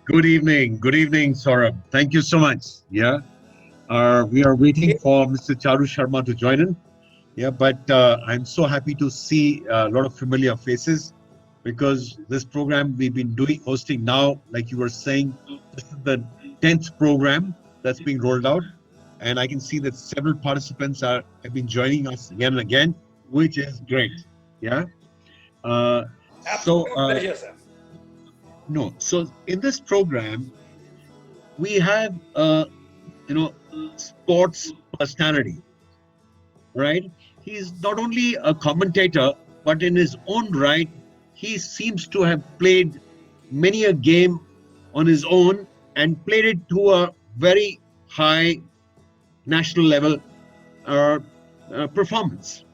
Good evening, Saurabh. Thank you so much. Yeah, we are waiting for Mr. Charu Sharma to join in. Yeah, but I'm so happy to see a lot of familiar faces because this program we've been hosting now, like you were saying, this is the 10th program that's being rolled out, and I can see that several participants have been joining us again and again, which is great. Yeah. Uh, so Absolute pleasure, sir. no, so in this program we have you know sports personality, right? He's not only a commentator, but in his own right, he seems to have played many a game on his own and played it to a very high national level uh, performance.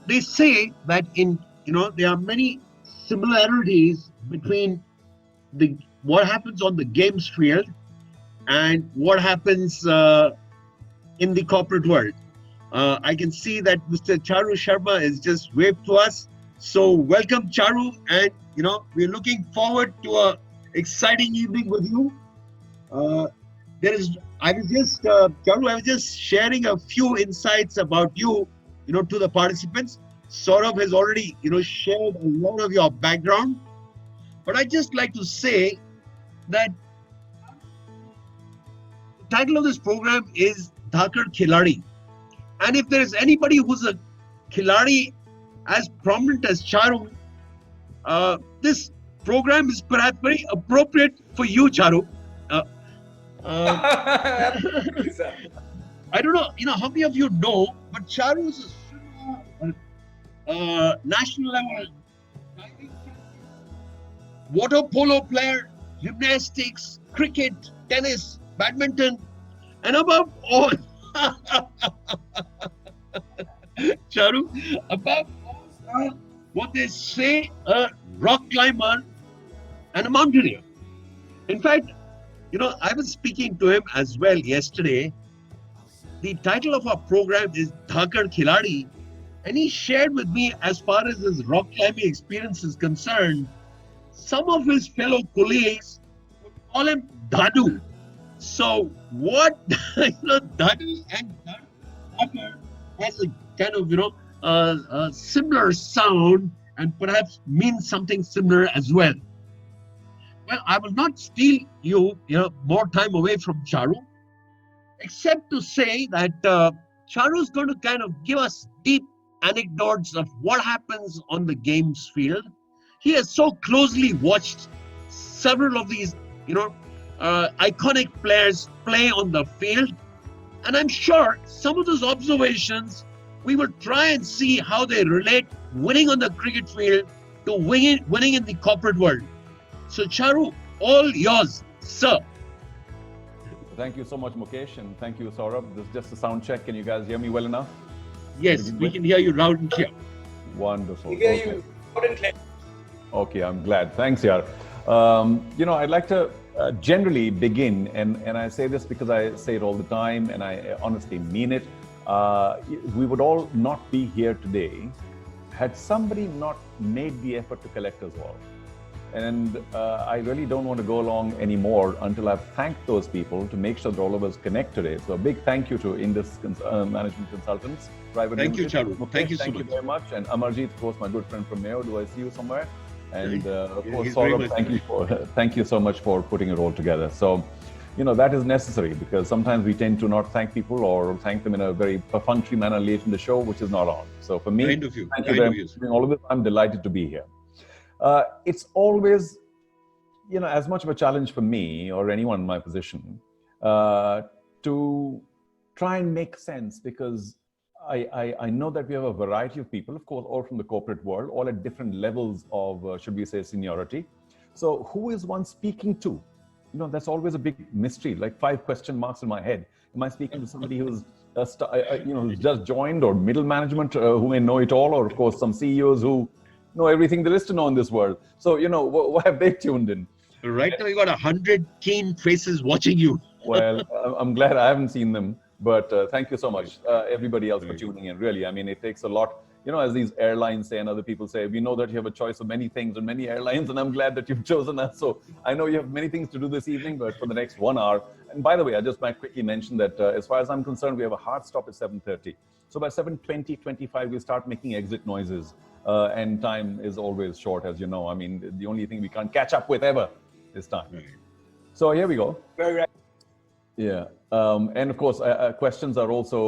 They say that there are many similarities between the what happens on the games field and what happens in the corporate world. I can see that Mr. Charu Sharma is just waved to us. So welcome, Charu, and we're looking forward to a exciting evening with you. There is, I was just Charu, I was just sharing a few insights about you, to the participants. Saurabh has already, shared a lot of your background, but I just like to say that the title of this program is Dhakar Khiladi. And if there is anybody who's a Khiladi as prominent as Charu, this program is perhaps very appropriate for you, Charu. Absolutely, sir. I don't know, how many of you know, but Charu is a national level diving champion, water polo player, gymnastics, cricket, tennis, badminton, and above all, Charu, above all, what they say, a rock climber and a mountaineer. In fact, I was speaking to him as well yesterday. The title of our program is Dhakar Khiladi, and he shared with me, as far as his rock climbing experience is concerned, some of his fellow colleagues would call him Dadu. So what Dadu and Dhakar has a kind of a similar sound and perhaps means something similar as well. Well, I will not steal more time away from Charu, except to say that Charu is going to kind of give us deep anecdotes of what happens on the games field. He has so closely watched several of these, iconic players play on the field, and I'm sure some of those observations we will try and see how they relate winning on the cricket field to winning in the corporate world. So, Charu, all yours, sir. Thank you so much, Mukesh, and thank you, Saurabh. This is just a sound check. Can you guys hear me well enough? Yes, we can hear you loud and clear. Wonderful. We hear you loud and clear. Okay, I'm glad. Thanks, Yar. I'd like to generally begin, and I say this because I say it all the time, and I honestly mean it. We would all not be here today had somebody not made the effort to collect us all. And I really don't want to go along anymore until I've thanked those people to make sure that all of us connect today. So a big thank you to Indus Management Consultants. Thank you, Charu. Thank you so much. Thank you very much. And Amarjeet, of course, my good friend from Mayo. Do I see you somewhere? And of course, Saurabh, thank you so much for putting it all together. So, that is necessary because sometimes we tend to not thank people or thank them in a very perfunctory manner late in the show, which is not on. So for me, Kind of you. thank you very much for doing all of this. I'm delighted to be here. It's always, as much of a challenge for me or anyone in my position to try and make sense because I know that we have a variety of people, of course, all from the corporate world, all at different levels of, should we say, seniority. So who is one speaking to? That's always a big mystery, like 5 question marks in my head. Am I speaking to somebody who's, who's just joined or middle management who may know it all, or of course some CEOs who know everything there is to know in this world. So, what have they tuned in? Right now, you got 100 keen faces watching you. Well, I'm glad I haven't seen them, but thank you so much, everybody else, for tuning in. Really, I mean, it takes a lot. you know, as these airlines say and other people say, we know that you have a choice of many things and many airlines, and I'm glad that you've chosen us. So I know you have many things to do this evening, but for the next 1 hour. And by the way, I just might quickly mention that as far as I'm concerned, we have a hard stop at 7:30. So by 7:20, 25, we start making exit noises. And time is always short, as you know. I mean, the only thing we can't catch up with ever is time. So here we go. Very right. Yeah. And of course, questions are also,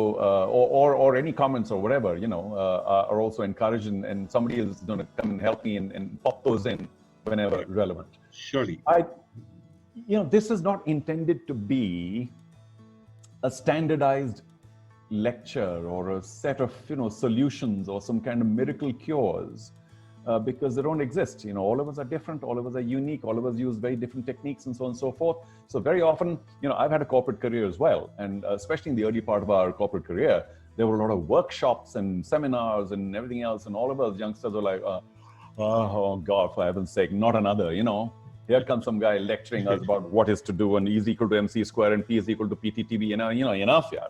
or any comments or whatever, you know, are also encouraged, and somebody is going to come and help me and pop those in whenever relevant. Surely. You know, this is not intended to be a standardized lecture or a set of, you know, solutions or some kind of miracle cures, because they don't exist. You know, all of us are different, all of us are unique, all of us use very different techniques and so on and so forth. So very often, you know, I've had a corporate career as well, and especially in the early part of our corporate career, there were a lot of workshops and seminars and everything else, and all of us youngsters were like, oh God, for heaven's sake, not another, you know. Here comes some guy lecturing us about what is to do, and E is equal to MC square and P is equal to PTTB, you know, enough, yeah.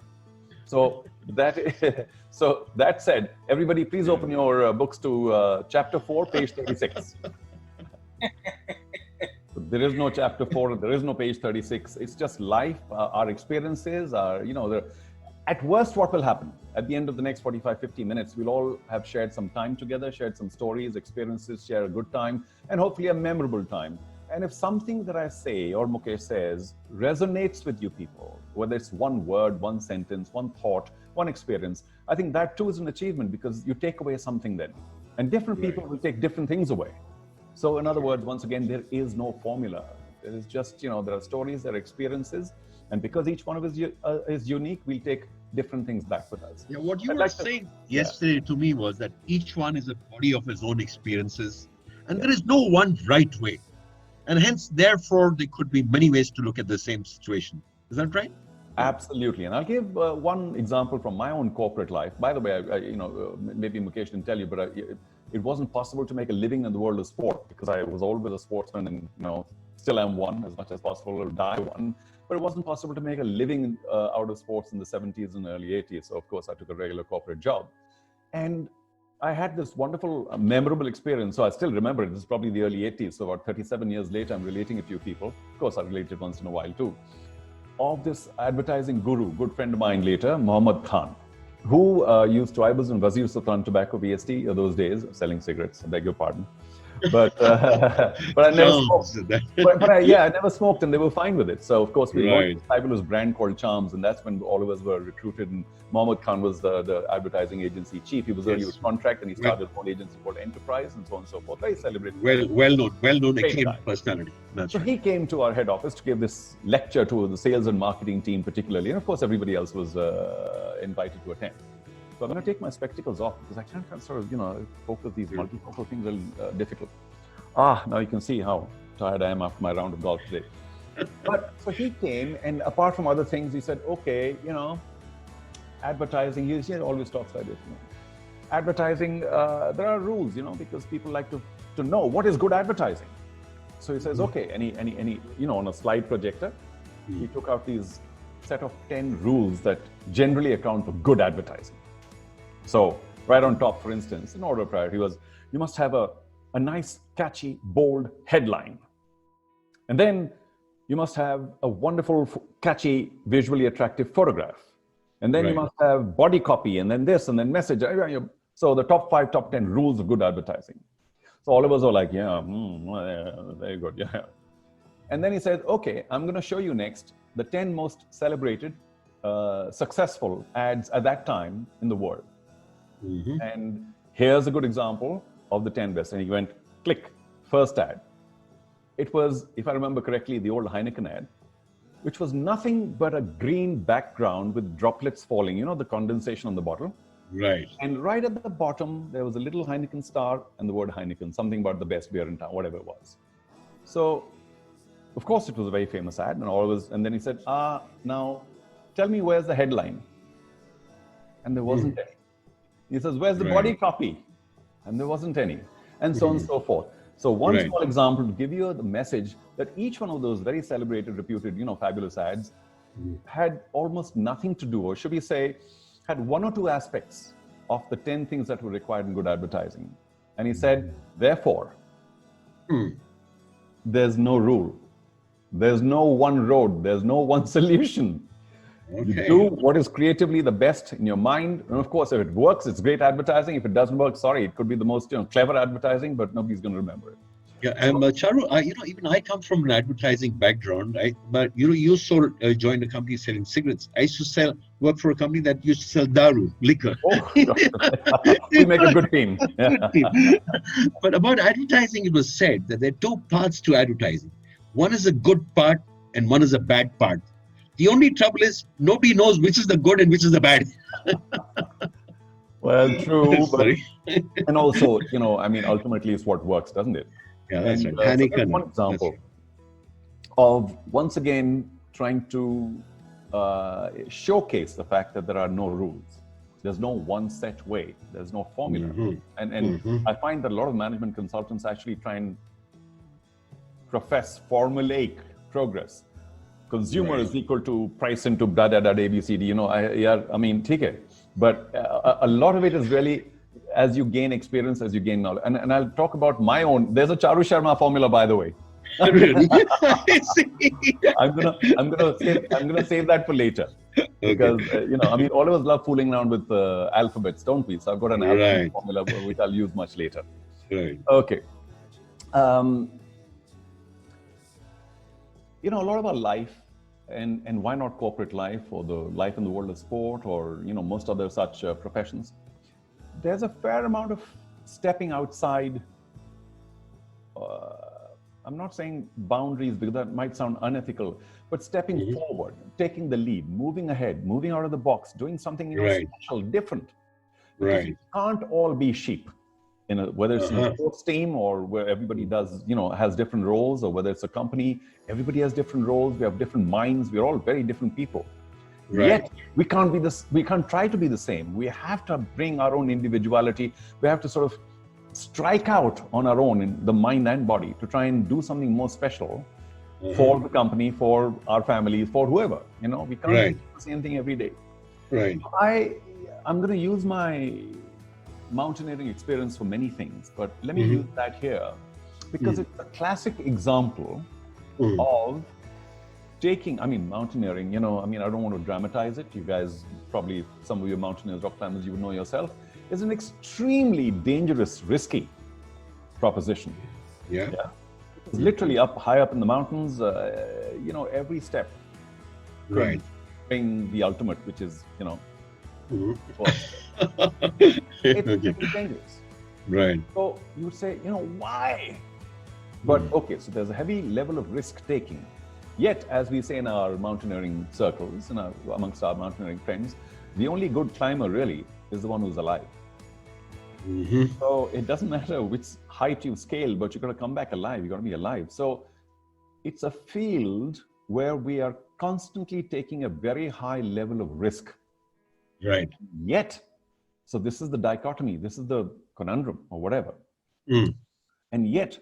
So that said, everybody please open your books to chapter 4, page 36. There is no chapter 4, there is no page 36. It's just life, our experiences, you know, at worst what will happen? At the end of the next 45, 50 minutes, we'll all have shared some time together, shared some stories, experiences, share a good time, and hopefully a memorable time. And if something that I say or Mukesh says resonates with you people, whether it's one word, one sentence, one thought, one experience, I think that too is an achievement, because you take away something then. And different people will take different things away. So in other words, once again, there is no formula. There is just, you know, there are stories, there are experiences. And because each one of us is unique, we'll take different things back with us. Yeah, what you were saying yesterday to me was that each one is a body of his own experiences, and there is no one right way. And hence, therefore, there could be many ways to look at the same situation. Is that right? Absolutely. And I'll give one example from my own corporate life. By the way, you know, maybe Mukesh didn't tell you, but it wasn't possible to make a living in the world of sport, because I was always a sportsman, and, you know, still am one as much as possible, or die one. But it wasn't possible to make a living out of sports in the 70s and early 80s. So, of course, I took a regular corporate job. And I had this wonderful, memorable experience. So I still remember it. This is probably the early 80s. So about 37 years later, I'm relating a few people. Of course, I related once in a while too. Of this advertising guru, good friend of mine later, Muhammad Khan, who used tribals and Wazir Sultan tobacco VST those days, selling cigarettes, I beg your pardon. But I never smoked. But I never smoked, and they were fine with it. So of course we launched a fabulous brand called Charms, and that's when all of us were recruited. And Muhammad Khan was the advertising agency chief. He was early with contract, and he started a whole agency called Enterprise, and so on and so forth. Very celebrated. Well known, acclaimed personality. So he came to our head office to give this lecture to the sales and marketing team particularly, and of course everybody else was invited to attend. So I'm going to take my spectacles off, because I can't sort of, you know, focus. These multifocal things are difficult. Now you can see how tired I am after my round of golf today. But so he came, and apart from other things, he said, okay, you know, advertising, he always talks like this. You know. Advertising, there are rules, you know, because people like to know what is good advertising. So he says, okay, any, you know, on a slide projector, he took out these set of 10 rules that generally account for good advertising. So right on top, for instance, in order of priority was, you must have a nice, catchy, bold headline. And then you must have a wonderful, catchy, visually attractive photograph. And then you must have body copy, and then this, and then message. So the top 5, top 10 rules of good advertising. So all of us are like, yeah, very good, yeah. And then he said, okay, I'm going to show you next the 10 most celebrated, successful ads at that time in the world. And here's a good example of the 10 best. And he went, click, first ad. It was, if I remember correctly, the old Heineken ad, which was nothing but a green background with droplets falling, you know, the condensation on the bottle. Right. And right at the bottom, there was a little Heineken star and the word Heineken, something about the best beer in town, whatever it was. So, of course, it was a very famous ad, and then he said, now tell me where's the headline? And there wasn't any. He says, where's the body copy? And there wasn't any. And so on and so forth. So one small example to give you the message that each one of those very celebrated, reputed, you know, fabulous ads had almost nothing to do, or should we say, had one or two aspects of the 10 things that were required in good advertising. And he said, therefore, there's no rule. There's no one road. There's no one solution. You do what is creatively the best in your mind. And of course, if it works, it's great advertising. If it doesn't work, sorry, it could be the most clever advertising, but nobody's going to remember it. Yeah, and Charu, even I come from an advertising background, right? But you joined a company selling cigarettes. I used to work for a company that used to sell daru, liquor. Oh, we make a good team. Good team. But about advertising, it was said that there are two parts to advertising. One is a good part and one is a bad part. The only trouble is nobody knows which is the good and which is the bad. Well, true. Sorry. And also, ultimately it's what works, doesn't it? Yeah, that's And, right. so that's one example of, once again, trying to showcase the fact that there are no rules. There's no one set way. There's no formula. And I find that a lot of management consultants actually try and profess formulaic progress. Consumer is equal to price into ABCD. Take it. But a lot of it is really as you gain experience, as you gain knowledge. And I'll talk about my own. There's a Charu Sharma formula, by the way. Really? I'm gonna save that for later. Because all of us love fooling around with alphabets, don't we? So I've got an alphabet formula which I'll use much later. Right. Okay. A lot of our life, and why not corporate life or the life in the world of sport or most other such professions, there's a fair amount of stepping outside. I'm not saying boundaries because that might sound unethical, but stepping forward, taking the lead, moving ahead, moving out of the box, doing something special, different. Because you can't all be sheep. Whether it's in a sports team or where everybody does, has different roles, or whether it's a company, everybody has different roles. We have different minds. We're all very different people. Yet we can't be this. We can't try to be the same. We have to bring our own individuality. We have to sort of strike out on our own in the mind and body to try and do something more special for the company, for our families, for whoever. We can't do the same thing every day. Right. I'm going to use my mountaineering experience for many things, but let me use that here because it's a classic example of taking, mountaineering, I don't want to dramatize it. You guys, probably some of you mountaineers, rock climbers, you would know yourself, is an extremely dangerous, risky proposition. Yeah. It's literally high up in the mountains, every step. Right. Bring the ultimate, which is, it's dangerous. Right. So you would say, why? But okay, so there's a heavy level of risk taking. Yet, as we say in our mountaineering circles and amongst our mountaineering friends, the only good climber really is the one who's alive. So it doesn't matter which height you scale, but you're going to come back alive. You're going to be alive. So it's a field where we are constantly taking a very high level of risk. Right. Yet, so this is the dichotomy, this is the conundrum or whatever. And yet,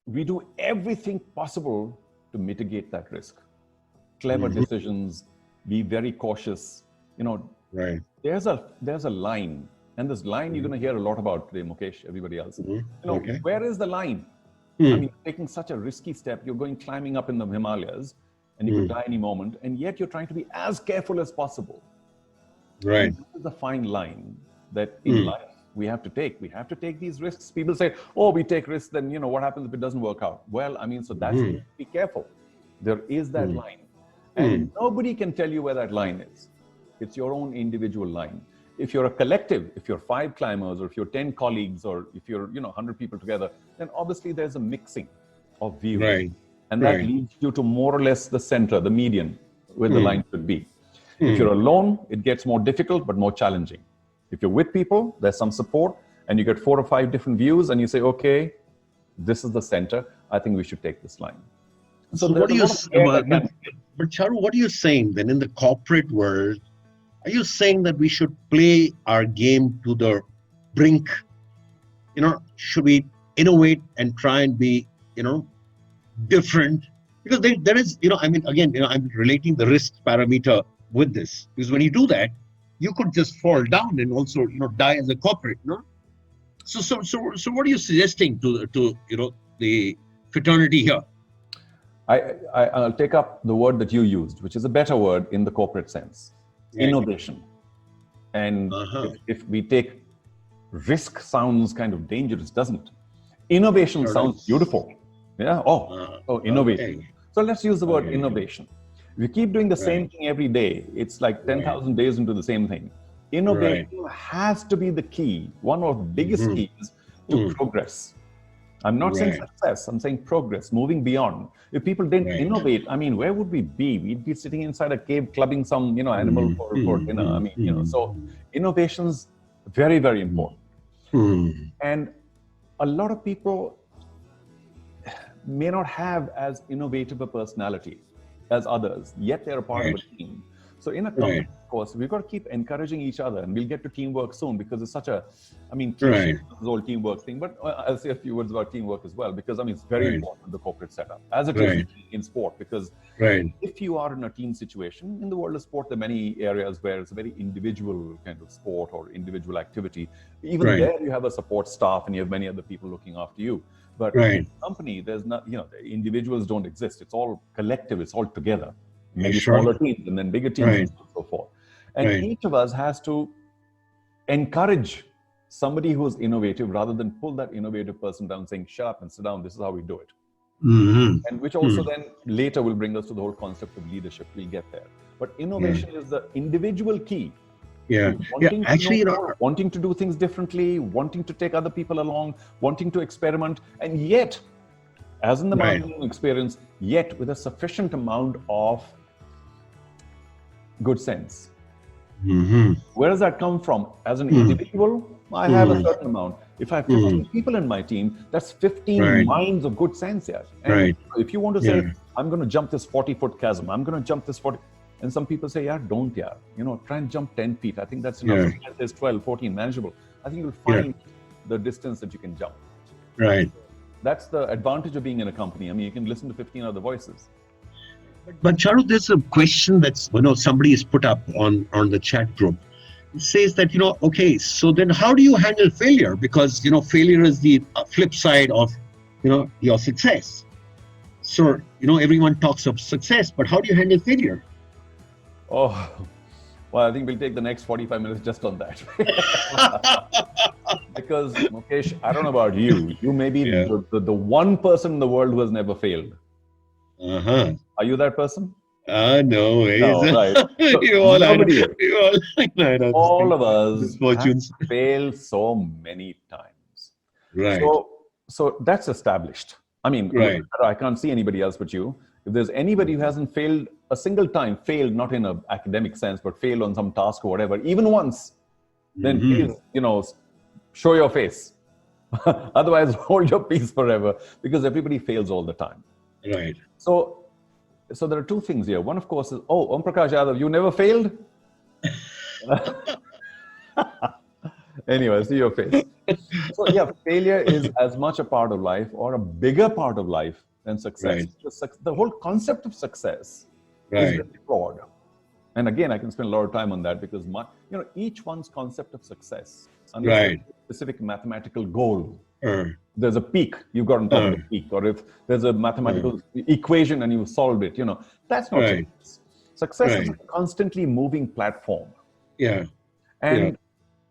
we do everything possible to mitigate that risk. Clever decisions, be very cautious. Right. There's a line, and this line you're going to hear a lot about today, Mukesh, everybody else. Where is the line? Taking such a risky step, you're climbing up in the Himalayas, and you could die any moment, and yet you're trying to be as careful as possible. Right. And this is the fine line that in life we have to take. We have to take these risks. People say, oh, we take risks, then, what happens if it doesn't work out? Well, so that's be careful. There is that line. And nobody can tell you where that line is. It's your own individual line. If you're a collective, if you're 5 climbers, or if you're 10 colleagues, or if you're, 100 people together, then obviously there's a mixing of views. Right. And that leads you to more or less the center, the median, where the line should be. If you're alone, it gets more difficult, but more challenging. If you're with people, there's some support, and you get 4 or 5 different views, and you say, okay, this is the center. I think we should take this line. So what do you, but Charu, what are you saying then in the corporate world? Are you saying that we should play our game to the brink? Should we innovate and try and be, different? Because there is, I'm relating the risk parameter with this. Because when you do that, you could just fall down and also, die as a corporate, no? So what are you suggesting to the fraternity here? I'll take up the word that you used, which is a better word in the corporate sense, Right. innovation. And if we take risk sounds kind of dangerous, doesn't it? Innovation Sure sounds does. beautiful. Yeah. Innovation. Okay. So let's use the word Okay. innovation. If you keep doing the same Right. thing every day, it's like 10,000 days into the same thing. Innovation has to be the key, one of the biggest keys to progress. I'm not saying Right. success, I'm saying progress, moving beyond. If people didn't Right. innovate, I mean, where would we be? We'd be sitting inside a cave clubbing some, animal for dinner. I mean, so innovation's very, very important. And a lot of people may not have as innovative a personality as others, yet they're a part of a team. So in a company, of course, we've got to keep encouraging each other, and we'll get to teamwork soon because it's such a, cliche, this whole teamwork thing. But I'll say a few words about teamwork as well, because it's very important in the corporate setup, as it is in sport. Because if you are in a team situation, in the world of sport, there are many areas where it's a very individual kind of sport or individual activity. Even there, you have a support staff and you have many other people looking after you. But in a company, there's not, the individuals don't exist. It's all collective. It's all together. Maybe smaller teams and then bigger teams and so forth. And each of us has to encourage somebody who's innovative rather than pull that innovative person down saying, shut up and sit down. This is how we do it. And which also then later will bring us to the whole concept of leadership. We'll get there. But innovation is the individual key. Wanting to do things differently, wanting to take other people along, wanting to experiment, and yet, as in the marketing experience, yet with a sufficient amount of good sense. Where does that come from? As an individual, I have a certain amount. If I have 15 people in my team, that's 15 minds of good sense here. And if you want to say, I'm going to jump this 40-foot chasm, I'm going to jump this 40, and some people say, don't, try and jump 10 feet. I think that's enough. There's 12, 14, manageable. I think you'll find the distance that you can jump. That's the advantage of being in a company. You can listen to 15 other voices. But Charu, there's a question that's somebody has put up on the chat group. It says that okay, so then how do you handle failure? Because failure is the flip side of your success. So everyone talks of success, but how do you handle failure? Oh, well, I think we'll take the next 45 minutes just on that. Because Mukesh, I don't know about you. You may be the one person in the world who has never failed. Are you that person? No way. No, right. So all of us have failed so many times. So that's established. I can't see anybody else but you. If there's anybody who hasn't failed a single time, failed not in an academic sense, but failed on some task or whatever, even once, then please, show your face. Otherwise, hold your peace forever, because everybody fails all the time. So there are two things here. One, of course, is, Om Prakash Yadav, you never failed? Anyway, see your face. So failure is as much a part of life or a bigger part of life than success. The whole concept of success is really flawed. And again, I can spend a lot of time on that because each one's concept of success, unless a specific mathematical goal. There's a peak, you've got on top of the peak. Or if there's a mathematical equation and you solved it, that's not success. Success is a constantly moving platform. And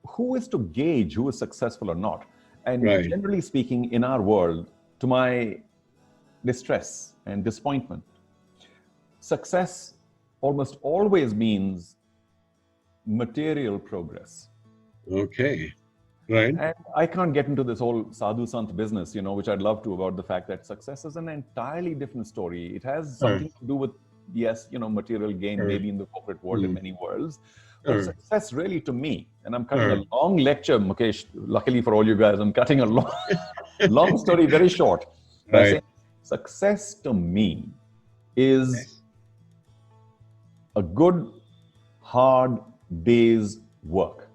who is to gauge who is successful or not? And generally speaking, in our world, to my distress and disappointment, success almost always means material progress. And I can't get into this whole sadhu sant business, which I'd love to, about the fact that success is an entirely different story. It has something to do with, material gain, maybe in the corporate world, in many worlds. But success really, to me, and I'm cutting a long lecture, Mukesh, luckily for all you guys, I'm cutting a long story very short. By saying success to me is a good, hard day's work.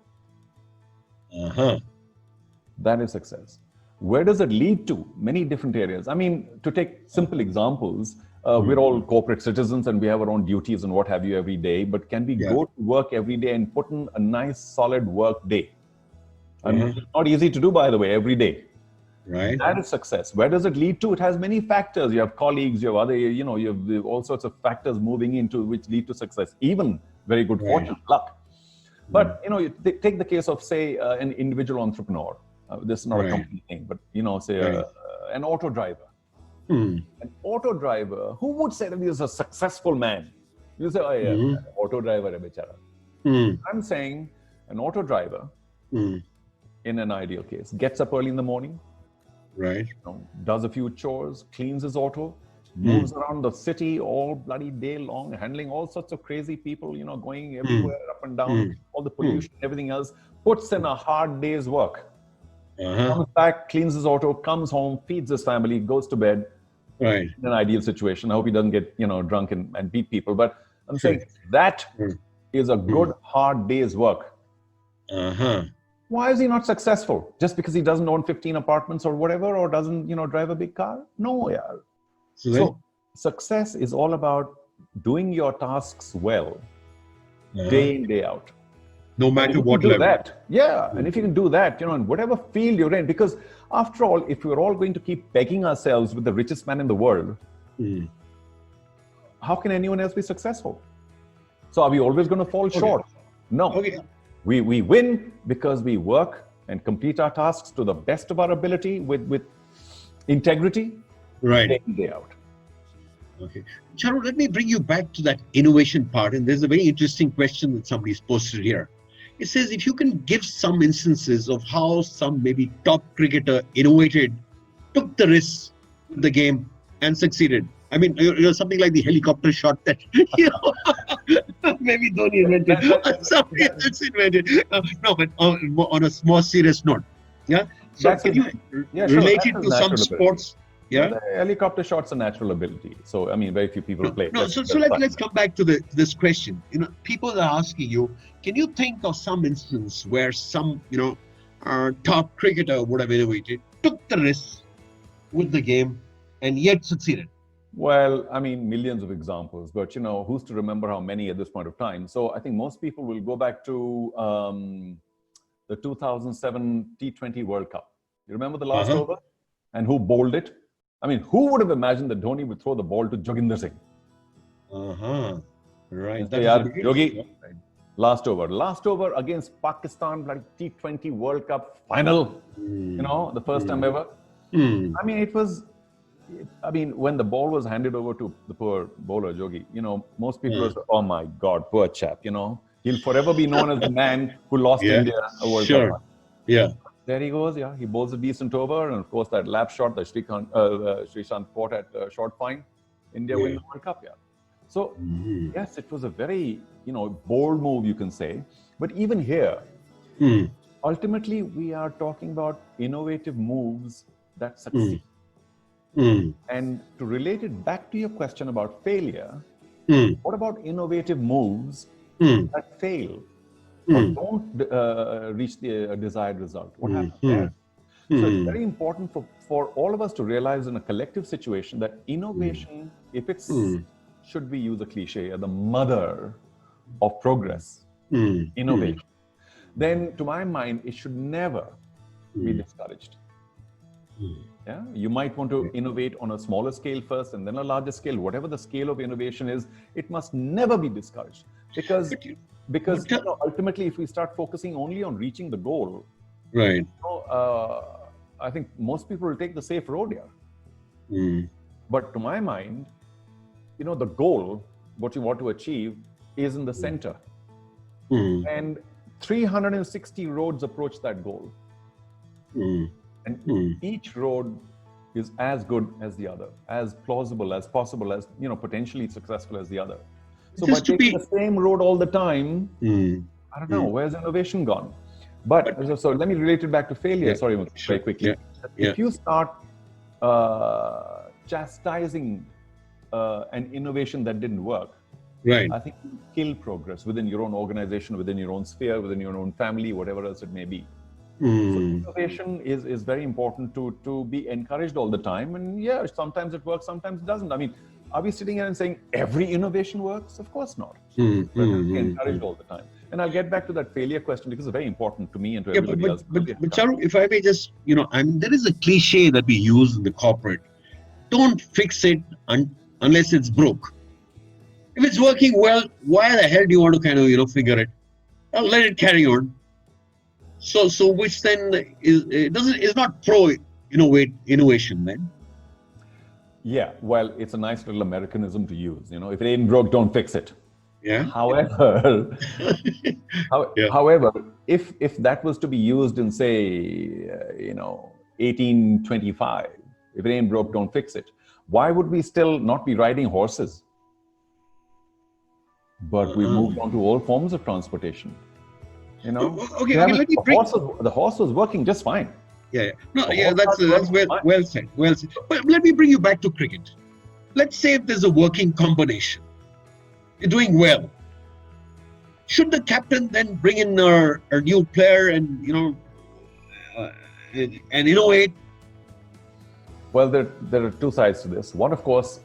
That is success. Where does it lead to? Many different areas. I mean, to take simple examples, we're all corporate citizens and we have our own duties and what have you every day. But can we go to work every day and put in a nice, solid work day? I mean, it's not easy to do, by the way, every day. Right. That is success. Where does it lead to? It has many factors. You have colleagues, you have other, you have all sorts of factors moving into which lead to success, even very good fortune, luck. But, you take the case of, say, an individual entrepreneur. This is not a company thing, but, say an auto driver. An auto driver, who would say that he is a successful man? You say, oh, yeah, auto driver, bechara. I'm saying an auto driver, in an ideal case, gets up early in the morning, does a few chores, cleans his auto, moves around the city all bloody day long, handling all sorts of crazy people, going everywhere, up and down, all the pollution, everything else, puts in a hard day's work. Comes back, cleans his auto, comes home, feeds his family, goes to bed. In an ideal situation. I hope he doesn't get, drunk and beat people. But I'm saying that is a good, hard day's work. Why is he not successful? Just because he doesn't own 15 apartments or whatever, or doesn't, drive a big car? No, yeah. So success is all about doing your tasks well, day in, day out. No matter what level. That, and if you can do that, in whatever field you're in, because after all, if we're all going to keep pegging ourselves with the richest man in the world, how can anyone else be successful? So are we always going to fall short? No. We win because we work and complete our tasks to the best of our ability with integrity, day in, day out. Charu, let me bring you back to that innovation part. And there's a very interesting question that somebody's posted here. It says, if you can give some instances of how some maybe top cricketer innovated, took the risks in the game and succeeded. I mean, something like the helicopter shot that, maybe Dhoni invented. Somebody else invented. No, but on a more serious note. So can you relate it to some sports? The helicopter shot's a natural ability. So, I mean, very few people play. So let's come back to this question. People are asking you, can you think of some instance where some, top cricketer would have innovated, took the risk with the game and yet succeeded? Well, I mean, millions of examples, but, who's to remember how many at this point of time? So I think most people will go back to the 2007 T20 World Cup. You remember the last over? And who bowled it? I mean, who would have imagined that Dhoni would throw the ball to Joginder Singh? Yogi, last over against Pakistan, like T20 World Cup final, the first time ever. I mean, it was, when the ball was handed over to the poor bowler, Jogi, most people were, oh my God, poor chap, he'll forever be known as the man who lost India a World Cup. There he goes, he bowls a decent over, and of course that lap shot that Srishant fought at short fine, India win the World Cup, So, yes, it was a very, bold move, you can say. But even here, ultimately, we are talking about innovative moves that succeed. And to relate it back to your question about failure, what about innovative moves that fail? Or don't reach the desired result? What happens there? So it's very important for all of us to realize in a collective situation that innovation, if it's, should we use a cliche, the mother of progress, innovation, then to my mind, it should never be discouraged. You might want to innovate on a smaller scale first and then a larger scale. Whatever the scale of innovation is, it must never be discouraged. Because ultimately, if we start focusing only on reaching the goal, I think most people will take the safe road here. But to my mind, the goal, what you want to achieve, is in the center. And 360 roads approach that goal. And each road is as good as the other, as plausible, as possible, as potentially successful as the other. So by taking the same road all the time, I don't know, where's innovation gone? But so let me relate it back to failure. Sorry, very quickly. If you start chastising an innovation that didn't work, I think you kill progress within your own organization, within your own sphere, within your own family, whatever else it may be. So Hmm. innovation is very important to be encouraged all the time. And yeah, sometimes it works, sometimes it doesn't. I mean, are we sitting here and saying every innovation works? Of course not. Hmm. But it Hmm. has to be Hmm. encouraged all the time. And I'll get back to that failure question because it's very important to me and to Yeah, everybody else. Because we have to come. Charu, if I may just, I mean, there is a cliche that we use in the corporate. Don't fix it unless it's broke. If it's working well, why the hell do you want to kind of, figure it? Let it carry on. So which then is not pro innovation then. Yeah, well, it's a nice little Americanism to use. You know, if it ain't broke, don't fix it. Yeah. However, Yeah. however, if that was to be used in say, 1825, if it ain't broke, don't fix it. Why would we still not be riding horses? But we moved on to all forms of transportation. You know, Okay. Let me bring. the horse was working just fine. Yeah. No. The Yeah. horse That's was working well fine. well said. Well said. But let me bring you back to cricket. Let's say if there's a working combination, you're doing well. Should the captain then bring in a new player and and innovate? Well, there are two sides to this. One, of course,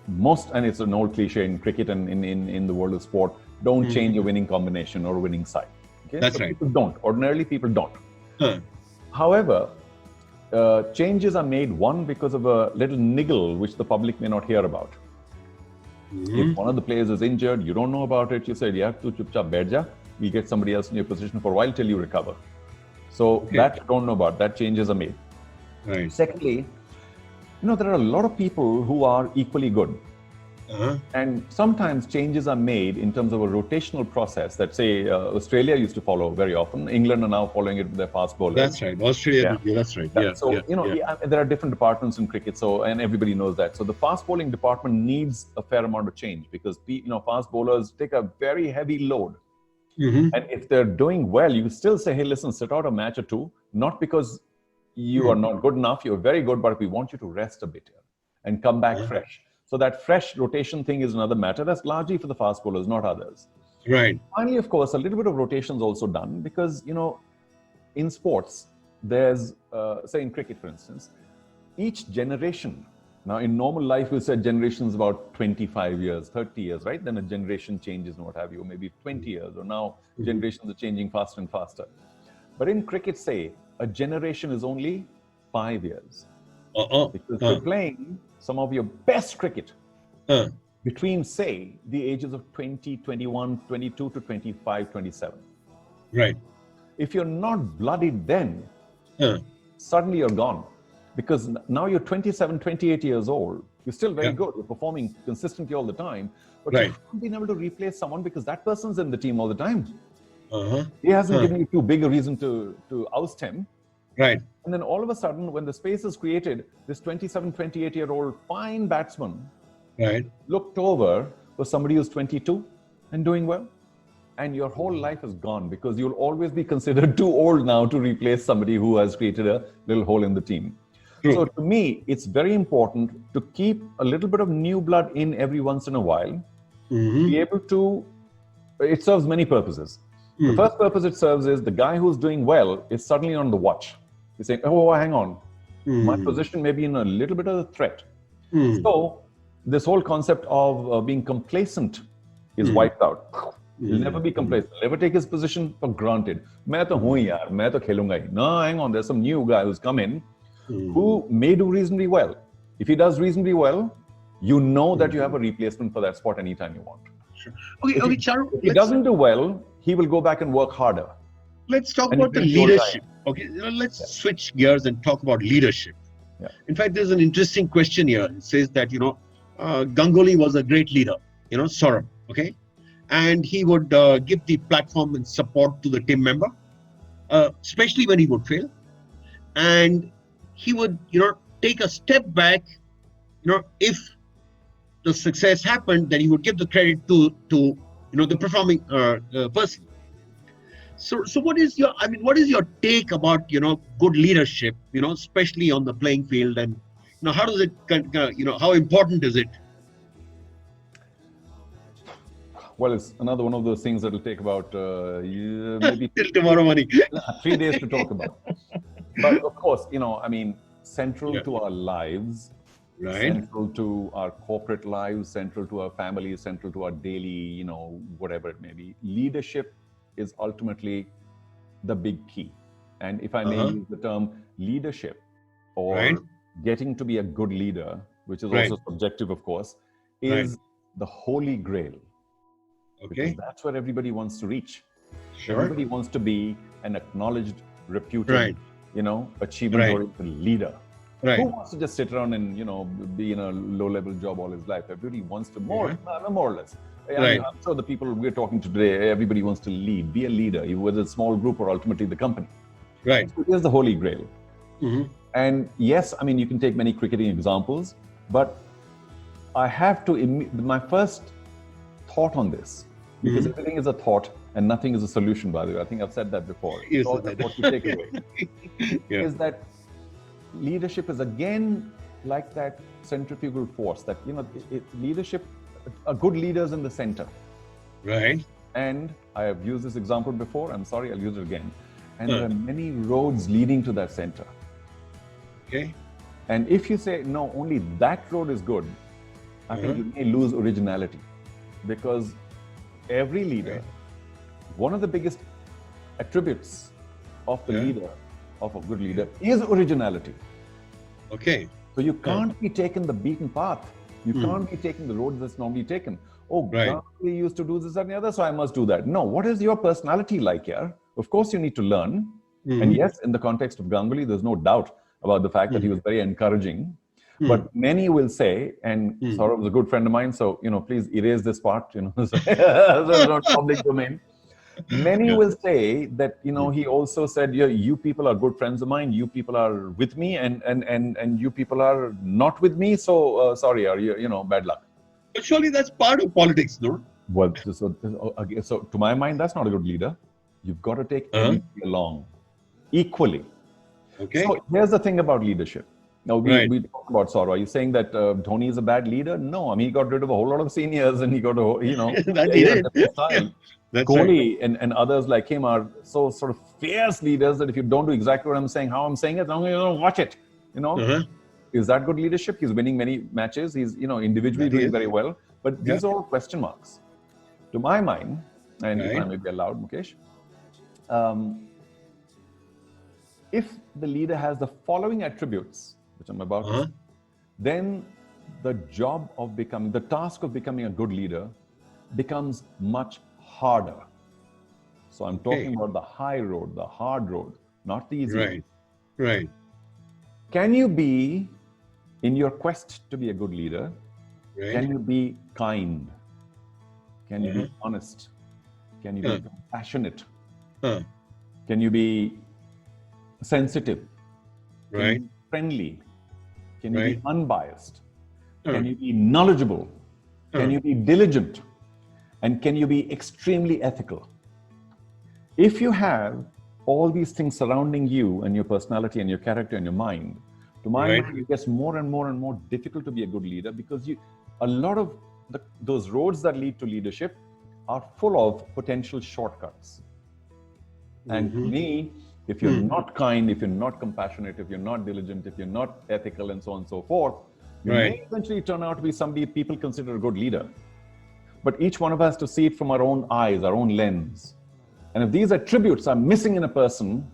and it's an old cliche in cricket and in the world of sport, don't change a winning combination or a winning side. Okay? That's So right. People don't. Ordinarily, people don't. Huh. However, changes are made, one, because of a little niggle which the public may not hear about. If one of the players is injured, you don't know about it, you said, you have to chupchap baith ja, we'll get somebody else in your position for a while till you recover. So that you don't know about, that changes are made. Right. Secondly, there are a lot of people who are equally good. And sometimes changes are made in terms of a rotational process that, say, Australia used to follow very often. England are now following it with their fast bowlers. That's right. Australia. Yeah, that's right. Yeah. So, there are different departments in cricket, and everybody knows that. So the fast bowling department needs a fair amount of change because, fast bowlers take a very heavy load. And if they're doing well, you still say, hey, listen, sit out a match or two, not because you are not good enough, you're very good, but we want you to rest a bit here and come back fresh. So that fresh rotation thing is another matter. That's largely for the fast bowlers, not others. Right. Finally, of course, a little bit of rotation is also done because, in sports, there's, say in cricket, for instance, each generation. Now, in normal life, we said generations about 25 years, 30 years, right? Then a generation changes and what have you, maybe 20 years, or now generations are changing faster and faster. But in cricket, say, a generation is only 5 years. Because you're playing some of your best cricket between, say, the ages of 20, 21, 22 to 25, 27. Right. If you're not bloodied then, suddenly you're gone. Because now you're 27, 28 years old. You're still very good. You're performing consistently all the time. But you haven't been able to replace someone because that person's in the team all the time. He hasn't given you too big a reason to oust him. Right. And then all of a sudden, when the space is created, this 27, 28-year-old fine batsman looked over for somebody who's 22 and doing well. And your whole life is gone because you'll always be considered too old now to replace somebody who has created a little hole in the team. True. So to me, it's very important to keep a little bit of new blood in every once in a while. Be able to, it serves many purposes. The first purpose it serves is the guy who's doing well is suddenly on the watch. He's saying, oh, hang on. My position may be in a little bit of a threat. So this whole concept of being complacent is wiped out. He'll never be complacent. Never take his position for granted. Main to hu yaar, main to khelunga hi. No, hang on. There's some new guy who's come in who may do reasonably well. If he does reasonably well, you know that you have a replacement for that spot anytime you want. Sure. Okay, Charu. If he doesn't do well, he will go back and work harder. Let's talk And about the it will leadership. Okay, let's switch gears and talk about leadership. In fact, there's an interesting question here. It says that, Ganguly was a great leader, Saurabh, okay? And he would give the platform and support to the team member, especially when he would fail. And he would, take a step back, if the success happened, then he would give the credit to the performing person. So what is your take about, good leadership, especially on the playing field, and, how does it, how important is it? Well, it's another one of those things that will take about maybe Till tomorrow morning. 3 days to talk about. But of course, I mean, central Yeah. to our lives, Right. central to our corporate lives, central to our families, central to our daily, whatever it may be. Leadership is ultimately the big key. And if I may use the term leadership, or Right. getting to be a good leader, which is Right. also subjective, of course, Right. is the holy grail. Because Okay. that's where everybody wants to reach. Sure. Everybody wants to be an acknowledged, reputed, Right. achievement-oriented leader. Right. Who wants to just sit around and, be in a low-level job all his life? Everybody wants to more or less. I Right. mean, I'm sure the people we're talking to today, everybody wants to lead, be a leader, whether it's a small group or ultimately the company. Right. So here's the holy grail. Mhm. And yes, I mean, you can take many cricketing examples, but I have to, my first thought on this, because everything is a thought and nothing is a solution, by the way. I think I've said that before. You It's all said that. what you take away. Yeah. Is that leadership is again like that centrifugal force that, leadership, a good leader is in the center. Right. And I have used this example before. I'm sorry, I'll use it again. And there are many roads leading to that center. Okay. And if you say, no, only that road is good, I think you may lose originality. Because every leader, one of the biggest attributes of the leader, of a good leader, is originality. Okay. So you can't be taking the beaten path. You can't be taking the road that's normally taken. Oh, Ganguly used to do this and the other, so I must do that. No, what is your personality like here? Of course, you need to learn. And yes, in the context of Ganguly, there's no doubt about the fact that he was very encouraging. But many will say, and Saurabh is a good friend of mine, so, please erase this part, so it's not public domain. Many will say that, he also said, you people are good friends of mine, you people are with me, and you people are not with me, so sorry, bad luck. But surely that's part of politics, no? Well, so to my mind, that's not a good leader. You've got to take everybody along equally. Okay. So here's the thing about leadership. Now, we talk about Saurabh. Are you saying that Dhoni is a bad leader? No, I mean, he got rid of a whole lot of seniors and he got, That he did. style. That's Kohli and others like him are so sort of fierce leaders that if you don't do exactly what I'm saying, how I'm saying it, I'm going to watch it. Is that good leadership? He's winning many matches. He's, individually doing very well. But these are all question marks. To my mind, and if I may be allowed, Mukesh, if the leader has the following attributes, which I'm about to say, then the task of becoming a good leader becomes much harder. So I'm talking about the high road, the hard road, not the easy road. Right. Can you be, in your quest to be a good leader, can you be kind? Can you be honest? Can you be compassionate? Can you be sensitive? Can you be friendly? Can you be unbiased? Can you be knowledgeable? Can you be diligent? And can you be extremely ethical? If you have all these things surrounding you and your personality and your character and your mind, to my mind, it gets more and more and more difficult to be a good leader because a lot of those roads that lead to leadership are full of potential shortcuts. And to me, if you're not kind, if you're not compassionate, if you're not diligent, if you're not ethical and so on and so forth, you may eventually turn out to be somebody people consider a good leader. But each one of us has to see it from our own eyes, our own lens. And if these attributes are missing in a person,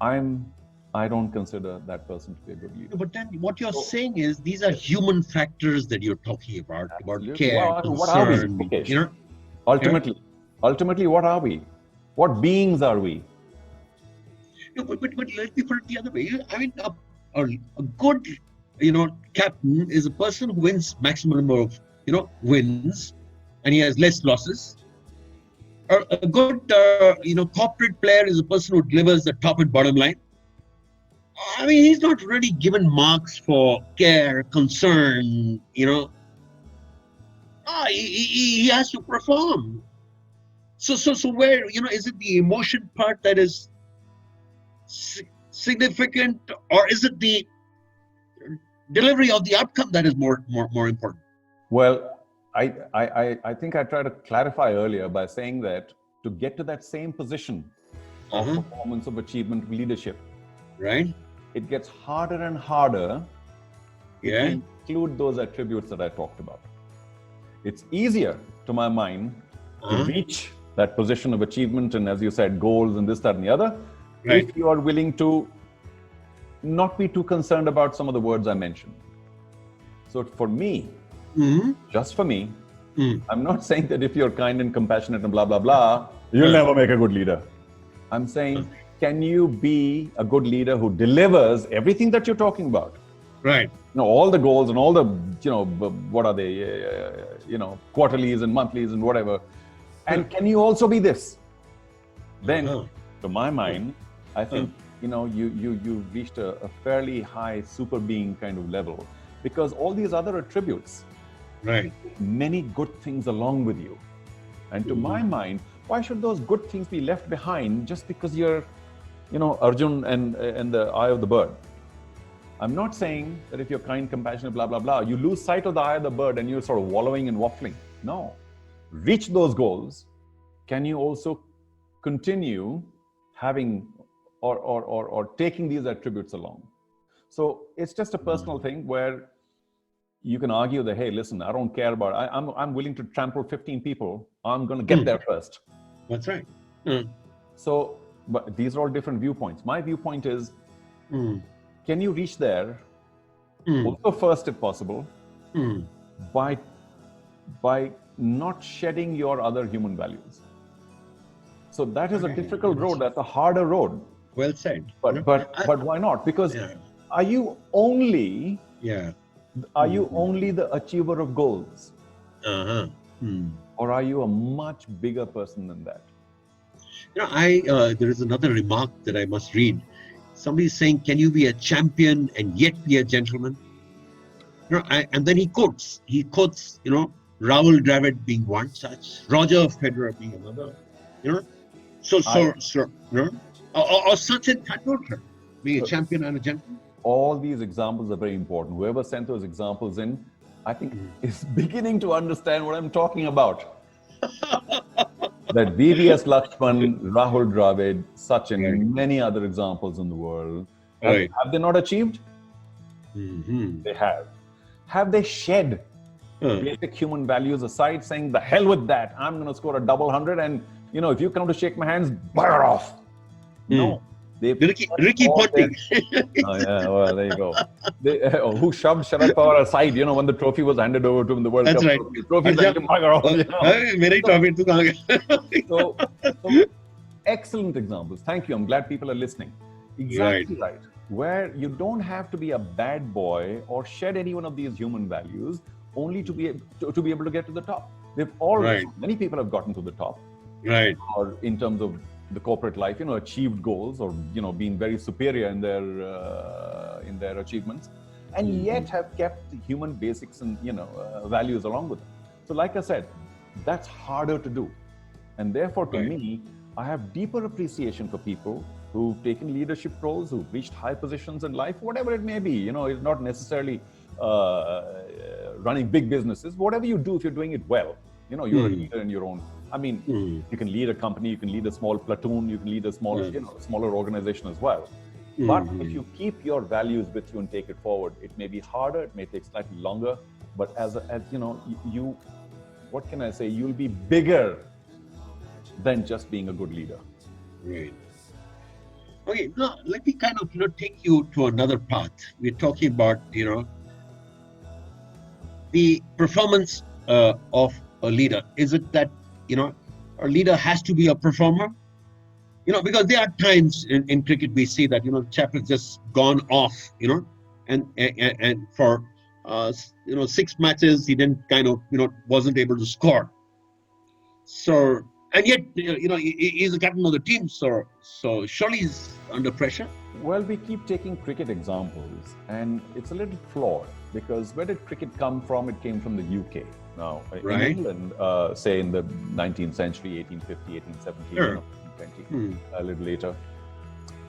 I don't consider that person to be a good leader. But then what you're saying is these are human factors that you're talking about care, concern. What are we, Mukesh? Ultimately, what are we? What beings are we? No, but let me put it the other way. I mean, a good, captain is a person who wins maximum number of, wins, and he has less losses. Or a good, corporate player is a person who delivers the top and bottom line. I mean, he's not really given marks for care, concern, he has to perform. So where, is it the emotion part that is significant, or is it the delivery of the outcome that is more important? Well, I think I tried to clarify earlier by saying that to get to that same position of performance, of achievement, leadership, Right. it gets harder and harder if Yeah. you include those attributes that I talked about. It's easier, to my mind, to reach that position of achievement and, as you said, goals and this, that, and the other, Right. if you are willing to not be too concerned about some of the words I mentioned. So for me, just for me, I'm not saying that if you're kind and compassionate and blah, blah, blah, you'll never make a good leader. I'm saying, can you be a good leader who delivers everything that you're talking about? Right. You know, all the goals and all the, what are they, quarterlies and monthlies and whatever. And can you also be this? Then, to my mind, I think, you've reached a fairly high super being kind of level, because all these other attributes, Right. many good things along with you. And to my mind, why should those good things be left behind just because you're, Arjun and the eye of the bird? I'm not saying that if you're kind, compassionate, blah, blah, blah, you lose sight of the eye of the bird and you're sort of wallowing and waffling. No. Reach those goals. Can you also continue having or taking these attributes along? So it's just a personal thing where you can argue that, hey, listen, I don't care about, I'm willing to trample 15 people. I'm going to get there first. That's right. So, but these are all different viewpoints. My viewpoint is, can you reach there also first, if possible, by not shedding your other human values? So that is a difficult road. That's a harder road. Well said. But why not? Because are you only the achiever of goals? Or are you a much bigger person than that? There is another remark that I must read. Somebody is saying, can you be a champion and yet be a gentleman? And then he quotes, Rahul Dravid being one such, Roger Federer being another, or Sachin Tendulkar being a champion and a gentleman. All these examples are very important. Whoever sent those examples in, I think is beginning to understand what I'm talking about. That VVS Lakshman, Rahul Dravid, Sachin, and many other examples in the world, have they not achieved? They have. Have they shed basic human values aside, saying, the hell with that, I'm going to score a double 100 and, if you come to shake my hands, bugger off. No. Ricky Ponting. Oh, yeah, well, there you go. Who shoved Sharad Pawar aside, when the trophy was handed over to him in the World Cup. That's right. So, excellent examples. Thank you. I'm glad people are listening. Exactly right. Where you don't have to be a bad boy or shed any one of these human values only to be able to get to the top. They've already, many people have gotten to the top. Right. Or in terms of the corporate life, achieved goals or, being very superior in their achievements, and yet have kept the human basics and, values along with them. So like I said, that's harder to do. And therefore, to me, I have deeper appreciation for people who've taken leadership roles, who've reached high positions in life, whatever it may be. It's not necessarily running big businesses. Whatever you do, if you're doing it well, you're a leader in your own. I mean, you can lead a company, you can lead a small platoon, you can lead a small, smaller organization as well. But if you keep your values with you and take it forward, it may be harder, it may take slightly longer, but as you, what can I say? You'll be bigger than just being a good leader. Right. Okay, now let me kind of take you to another path. We're talking about the performance of a leader. Is it that a leader has to be a performer? Because there are times in cricket we see that the chap has just gone off, and for 6 matches he didn't wasn't able to score. So. And yet, he's the captain of the team, so surely he's under pressure. Well, we keep taking cricket examples, and it's a little flawed, because where did cricket come from? It came from the UK. Now, in England, say in the 19th century, 1850, 1870, 1820, a little later,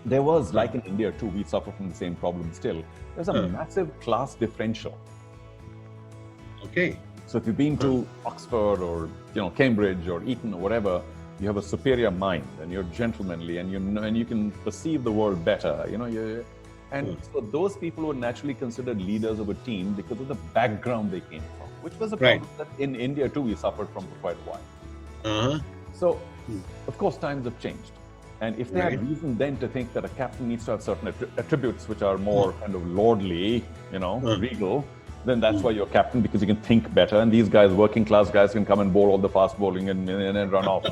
there was, like in India too, we suffer from the same problem still. There's a massive class differential. Okay. So if you've been to Oxford or Cambridge or Eton or whatever, you have a superior mind and you're gentlemanly and you can perceive the world better. So those people were naturally considered leaders of a team because of the background they came from, which was a problem that in India too we suffered from for quite a while. So of course times have changed, and if they had reason then to think that a captain needs to have certain attributes which are more kind of lordly, regal, then that's why you're captain, because you can think better, and these guys, working class guys, can come and bowl all the fast bowling and run off.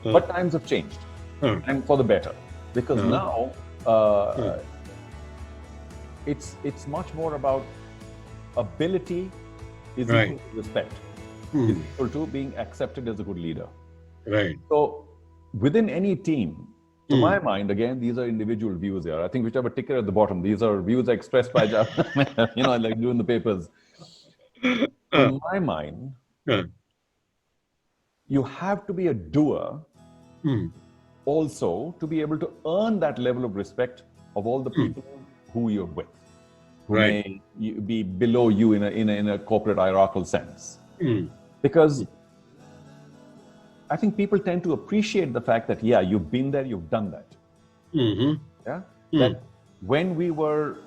But times have changed, and for the better, because now it's much more about ability is equal to respect, is equal to being accepted as a good leader. Right. So within any team, to my mind, again, these are individual views here. I think whichever ticker at the bottom, these are views expressed by, like doing the papers. In my mind, you have to be a doer also to be able to earn that level of respect of all the people who you're with, who may be below you in a corporate hierarchical sense. Because I think people tend to appreciate the fact that, you've been there, you've done that. That when we were,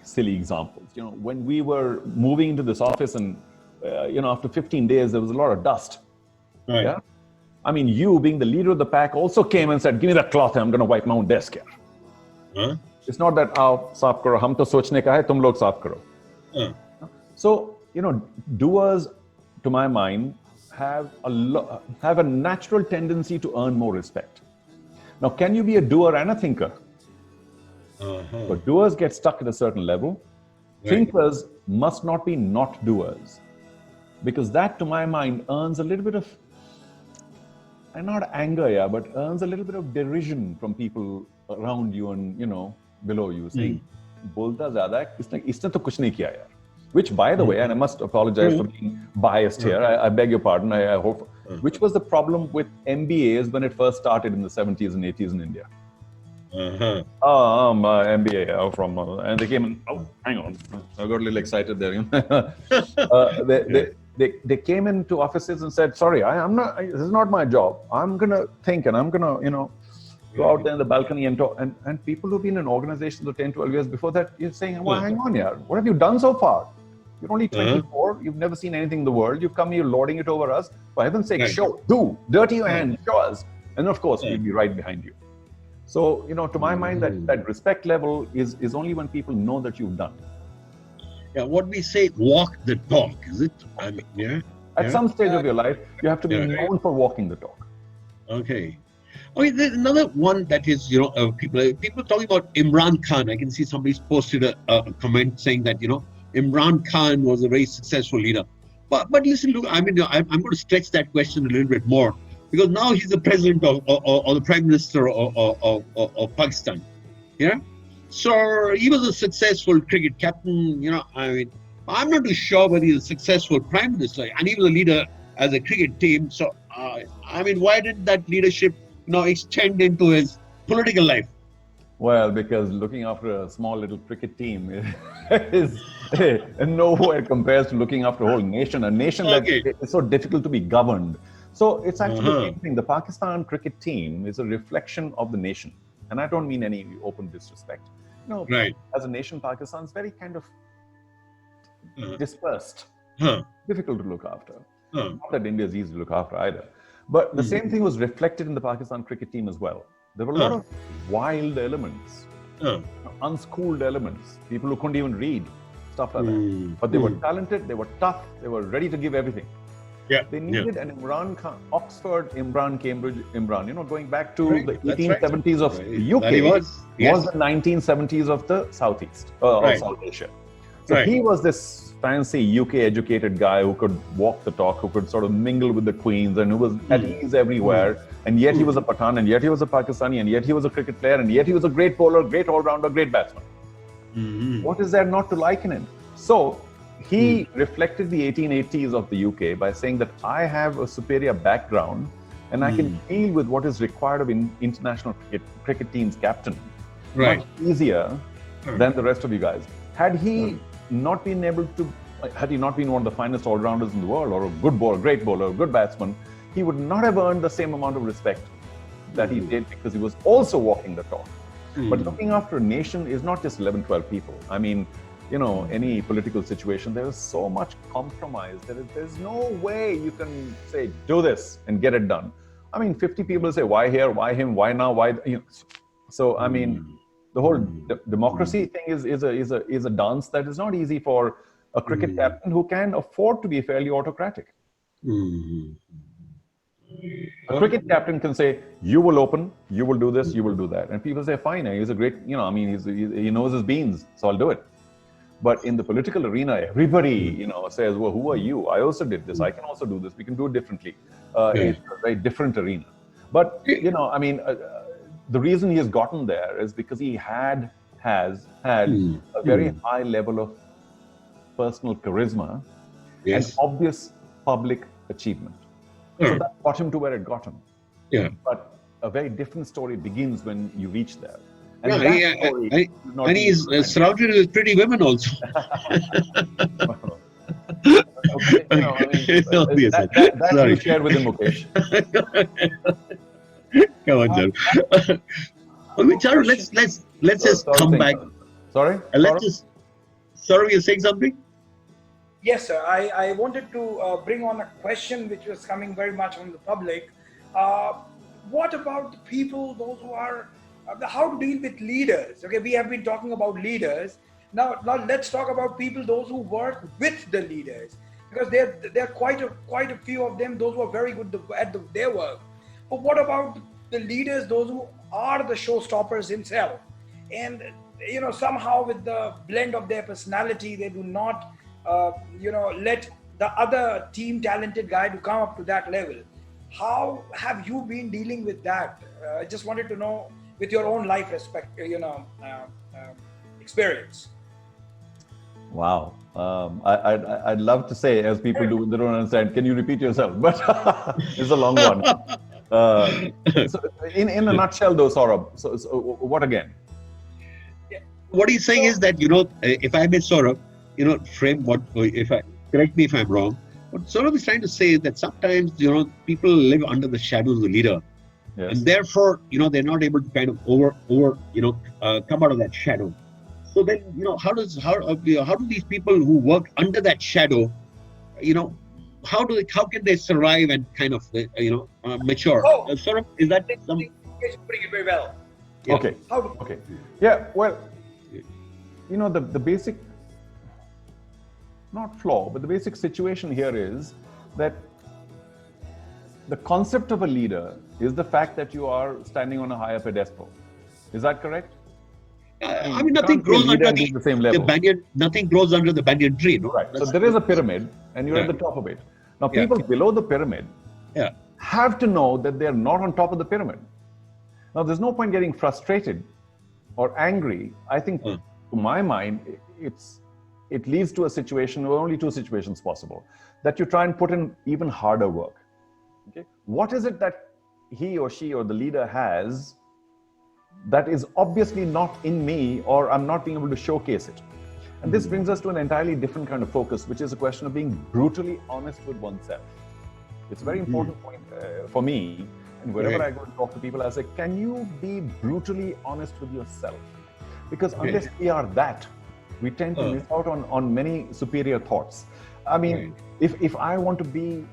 silly examples, when we were moving into this office and, after 15 days, there was a lot of dust. Yeah. I mean, you being the leader of the pack also came and said, give me that cloth, I'm going to wipe my own desk here. It's not that, saaf karo, hum to sochne ka hai, tum log saaf karo. So, doers, to my mind, have a natural tendency to earn more respect. Now, can you be a doer and a thinker? But doers get stuck at a certain level. Thinkers must not be not doers, because that, to my mind, earns a little bit of, and not anger, but earns a little bit of derision from people around you and below you, saying, "Bolta zyada hai, isne to kuch nahi kiya yaar." Which, by the way, and I must apologize for being biased here, I beg your pardon, I hope, which was the problem with MBAs when it first started in the 70s and 80s in India. MBA from, and they came and, hang on, I got a little excited there. They came into offices and said, sorry, this is not my job. I'm going to think and I'm going to, go out there in the balcony and talk. And people who've been in organizations for 10, 12 years before that, you're saying, well, hang on here. What have you done so far? You're only 24. You've never seen anything in the world. You've come here lording it over us. For heaven's sake, show, do, dirty your hands, show us. And of course, we'll be right behind you. So, to my mind, that respect level is only when people know that you've done. Yeah, what we say, walk the talk, is it? I mean, At some stage of your life, you have to be known for walking the talk. Okay. Okay, there's another one that is, people talking about Imran Khan. I can see somebody's posted a comment saying that, Imran Khan was a very successful leader. But listen, look, I mean, I'm going to stretch that question a little bit more, because now he's the president or the prime minister of Pakistan. Yeah. So he was a successful cricket captain. I mean, I'm not too sure whether he's a successful prime minister, and he was a leader as a cricket team. So, I mean, why didn't that leadership extend into his political life? Well, because looking after a small little cricket team is nowhere compares to looking after a whole nation. A nation that is so difficult to be governed. So it's actually the same thing. The Pakistan cricket team is a reflection of the nation. And I don't mean any open disrespect. As a nation, Pakistan is very kind of dispersed, difficult to look after. Not that India is easy to look after either. But the same thing was reflected in the Pakistan cricket team as well. There were a lot of wild elements, unschooled elements, people who couldn't even read, stuff like that. But they were talented, they were tough, they were ready to give everything. Yeah. They needed an Imran Khan, Oxford Imran, Cambridge Imran, going back to the 1870s of the UK, was the 1970s of the Southeast, of South Asia. So he was this fancy UK educated guy who could walk the talk, who could sort of mingle with the queens, and who was at ease everywhere. And yet he was a Pathan, and yet he was a Pakistani, and yet he was a cricket player, and yet he was a great bowler, great all-rounder, great batsman. What is there not to like in him? So he reflected the 1880s of the UK by saying that I have a superior background and I can deal with what is required of international cricket team's captain much easier than the rest of you guys. Had he not been able to had he not been one of the finest all-rounders in the world, or a good bowler, great bowler, a good batsman, he would not have earned the same amount of respect that he did, because he was also walking the talk. But looking after a nation is not just 11, 12 people. I mean, you know, any political situation, there is so much compromise. There's no way you can say, do this and get it done. I mean, 50 people say, why here, why him, why now, why, you know. So, I mean, the whole democracy thing is a dance that is not easy for a cricket captain who can afford to be fairly autocratic. A cricket captain can say, you will open, you will do this, you will do that. And people say, fine, he's a great, you know, I mean, he knows his beans, so I'll do it. But in the political arena, everybody, you know, says, well, who are you? I also did this. I can also do this. We can do it differently. It's a very different arena. But, you know, I mean, the reason he has gotten there is because he has had a very high level of personal charisma and obvious public achievement. So that got him to where it got him. But a very different story begins when you reach there. And, and he's surrounded with pretty women also. Okay, you know, I mean, that you share with him, Mukesh. Come on, Charu. Okay, Charu, let's just come back. Sorry? Charu, you're saying something? Yes, sir. I wanted to bring on a question which was coming very much from the public. What about the people, those who are, how to deal with leaders? Okay, we have been talking about leaders. Now let's talk about people, those who work with the leaders, because there are quite a few of them, those who are very good at their work. But what about the leaders, those who are the showstoppers himself? And, you know, somehow with the blend of their personality, they do not, you know, let the other team talented guy to come up to that level. How have you been dealing with that? I just wanted to know with your own life experience. Wow. I'd love to say, as people do, they don't understand, can you repeat yourself? But it's a long one. So in a nutshell, though, Saurabh, so what again? What he's saying is that, you know, if I may, Saurabh, you know, frame what, correct me if I'm wrong, what Saurabh is trying to say is that sometimes, you know, people live under the shadow of the leader. Yes. And therefore, you know, they're not able to kind of come out of that shadow. So then, you know, how do these people who work under that shadow, you know, how can they survive and kind of, mature? Sort of, is that something? You're putting it very well. Yeah. Okay. Okay. Yeah. Well, you know, the basic, not flaw, but the basic situation here is that the concept of a leader is the fact that you are standing on a higher pedestal. Is that correct? I mean, nothing grows under the same level. Nothing grows under the banyan tree, no? Right. So there is a pyramid, and you're at the top of it. Now, people below the pyramid have to know that they're not on top of the pyramid. Now, there's no point getting frustrated or angry. I think, to my mind, it leads to a situation where only two situations possible: that you try and put in even harder work. Okay, what is it that he or she or the leader has that is obviously not in me, or I'm not being able to showcase it? And this brings us to an entirely different kind of focus, which is a question of being brutally honest with oneself. It's a very important point for me. And wherever I go and talk to people, I say, can you be brutally honest with yourself? Because unless we are that, we tend to miss out on many superior thoughts. I mean, if I want to be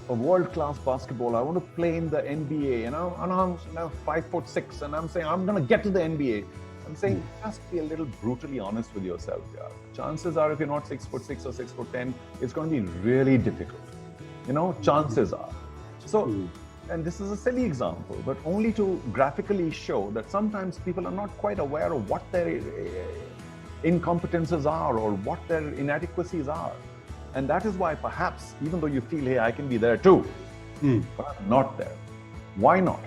a world-class basketballer, I want to play in the NBA, and I'm 5'6", and I'm saying I'm going to get to the NBA. I'm saying just be a little brutally honest with yourself. Yeah. Chances are, if you're not 6'6" or 6'10", it's going to be really difficult. You know, chances are. So, and this is a silly example, but only to graphically show that sometimes people are not quite aware of what their incompetences are or what their inadequacies are. And that is why perhaps, even though you feel, hey, I can be there too, but I'm not there. Why not?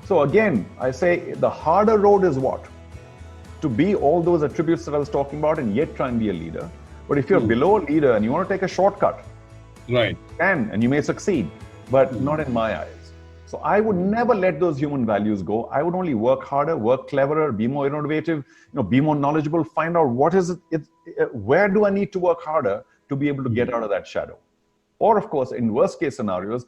So again, I say the harder road is what? To be all those attributes that I was talking about and yet try and be a leader. But if you're below a leader and you want to take a shortcut, you can, and you may succeed, but not in my eyes. So I would never let those human values go. I would only work harder, work cleverer, be more innovative, be more knowledgeable, find out what is it, where do I need to work harder to be able to get out of that shadow. Or, of course, in worst case scenarios,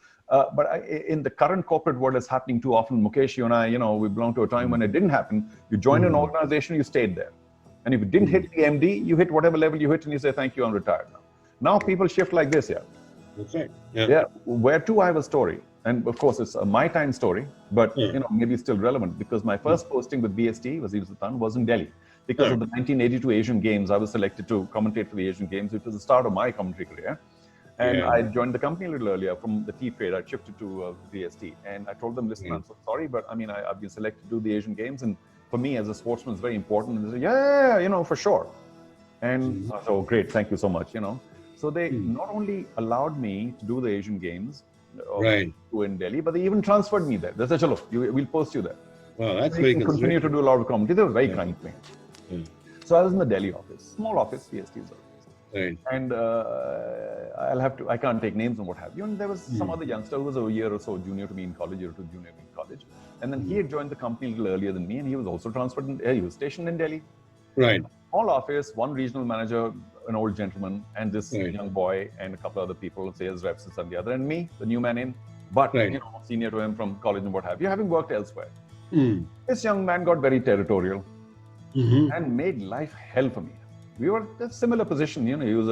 in the current corporate world, it's happening too often. Mukesh, you and I, we belong to a time when it didn't happen. You joined an organization, you stayed there. And if you didn't hit the MD, you hit whatever level you hit and you say, thank you, I'm retired now. Now people shift like this, That's right. Yeah. Where too I have a story. And of course, it's a my time story, but maybe still relevant because my first posting with BST, Wazir Sultan, was in Delhi. Because of the 1982 Asian Games, I was selected to commentate for the Asian Games, which was the start of my commentary career. And I joined the company a little earlier from the tea trade. I shifted to BST. And I told them, listen, I'm so sorry, but I mean, I've been selected to do the Asian Games. And for me as a sportsman, it's very important. And they said, yeah, for sure. And I said, oh, great, thank you so much, So they not only allowed me to do the Asian Games in Delhi, but they even transferred me there. They said, chalo, we'll post you there. Wow, that's so very good. Continue to do a lot of commentary. They were very kind to me. So I was in the Delhi office, small office, BST's office. Right. And I can't take names and what have you. And there was some other youngster who was a year or so junior to me in college, year or two junior to me in college. And then he had joined the company a little earlier than me, and he was also transferred. He was stationed in Delhi. Right. Small office, one regional manager, an old gentleman, and this young boy, and a couple other people, sales reps, this and the other, and me, the new man in, but senior to him from college and what have you, having worked elsewhere. This young man got very territorial and made life hell for me. We were in a similar position, he was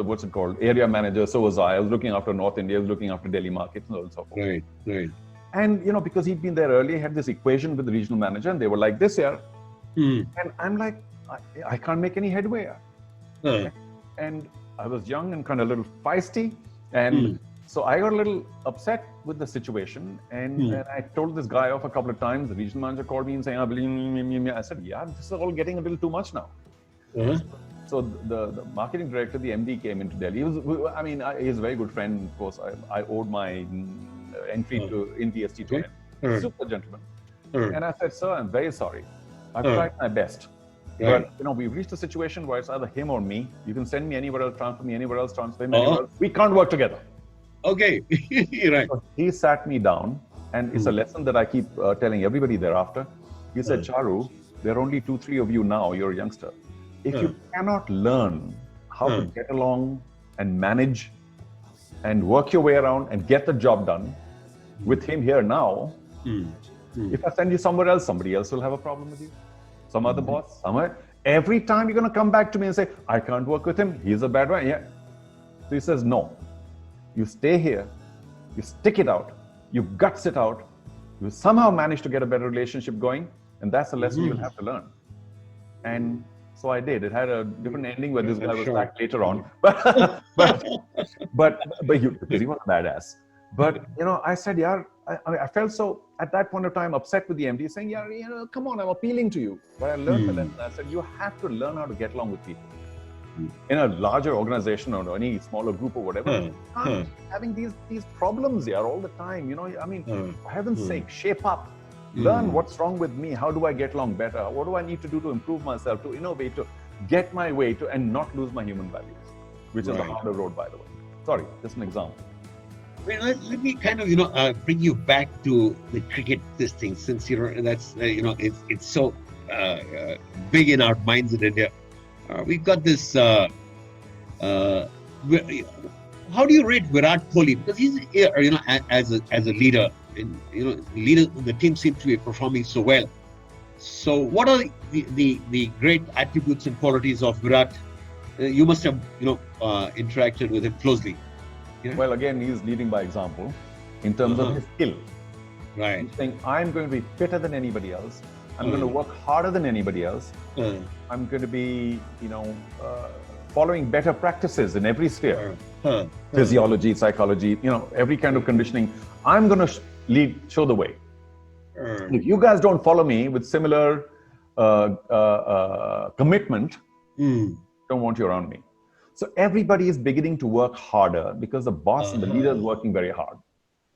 what's it called, area manager, so was I. I was looking after North India, I was looking after Delhi markets and so forth. Right. And, because he'd been there earlier, he had this equation with the regional manager, and they were like this here. And I'm like, I can't make any headway. And I was young and kind of a little feisty. And so I got a little upset with the situation. And I told this guy off a couple of times. The regional manager called me and saying, I said, this is all getting a little too much now. So the marketing director, the MD, came into Delhi. He's a very good friend. Of course, I owed my entry in DST to him. Super gentleman. And I said, sir, I'm very sorry. I've tried my best. But, we've reached a situation where it's either him or me. You can send me anywhere else, transfer me anywhere else, transfer him anywhere else. We can't work together. Okay. Right. So he sat me down, and it's a lesson that I keep telling everybody thereafter. He said, Charu, there are only 2-3 of you now. You're a youngster. If you cannot learn how to get along and manage and work your way around and get the job done with him here now, if I send you somewhere else, somebody else will have a problem with you. Some other boss, somewhere. Every time you're going to come back to me and say, I can't work with him, he's a bad one. Yeah. So he says, no. You stay here, you stick it out, you guts it out, you somehow manage to get a better relationship going, and that's a lesson you'll have to learn. And so I did. It had a different ending where this guy was back later on. But because he was a badass. But, I said, I felt so, at that point of time, upset with the MD, saying, come on, I'm appealing to you. But I learned the lesson. I said, you have to learn how to get along with people. In a larger organization or any smaller group or whatever, you can't having these problems here all the time. For heaven's sake, shape up. Learn what's wrong with me. How do I get along better? What do I need to do to improve myself, to innovate, to get my way, and not lose my human values, which is the harder road, by the way. Sorry, just an example. Well, let me kind of, bring you back to the cricket, this thing, since, that's, it's so big in our minds in India. We've got this, how do you rate Virat Kohli? Because he's, as a leader, and, the team seems to be performing so well. So what are the great attributes and qualities of Virat? You must have, interacted with him closely. Well, again, he's leading by example in terms of his skill. Right. He's saying, I'm going to be fitter than anybody else. I'm going to work harder than anybody else. I'm going to be, following better practices in every sphere. Physiology, psychology, every kind of conditioning. I'm going to show the way. If you guys don't follow me with similar commitment, don't want you around me. So everybody is beginning to work harder because the boss and the leader is working very hard.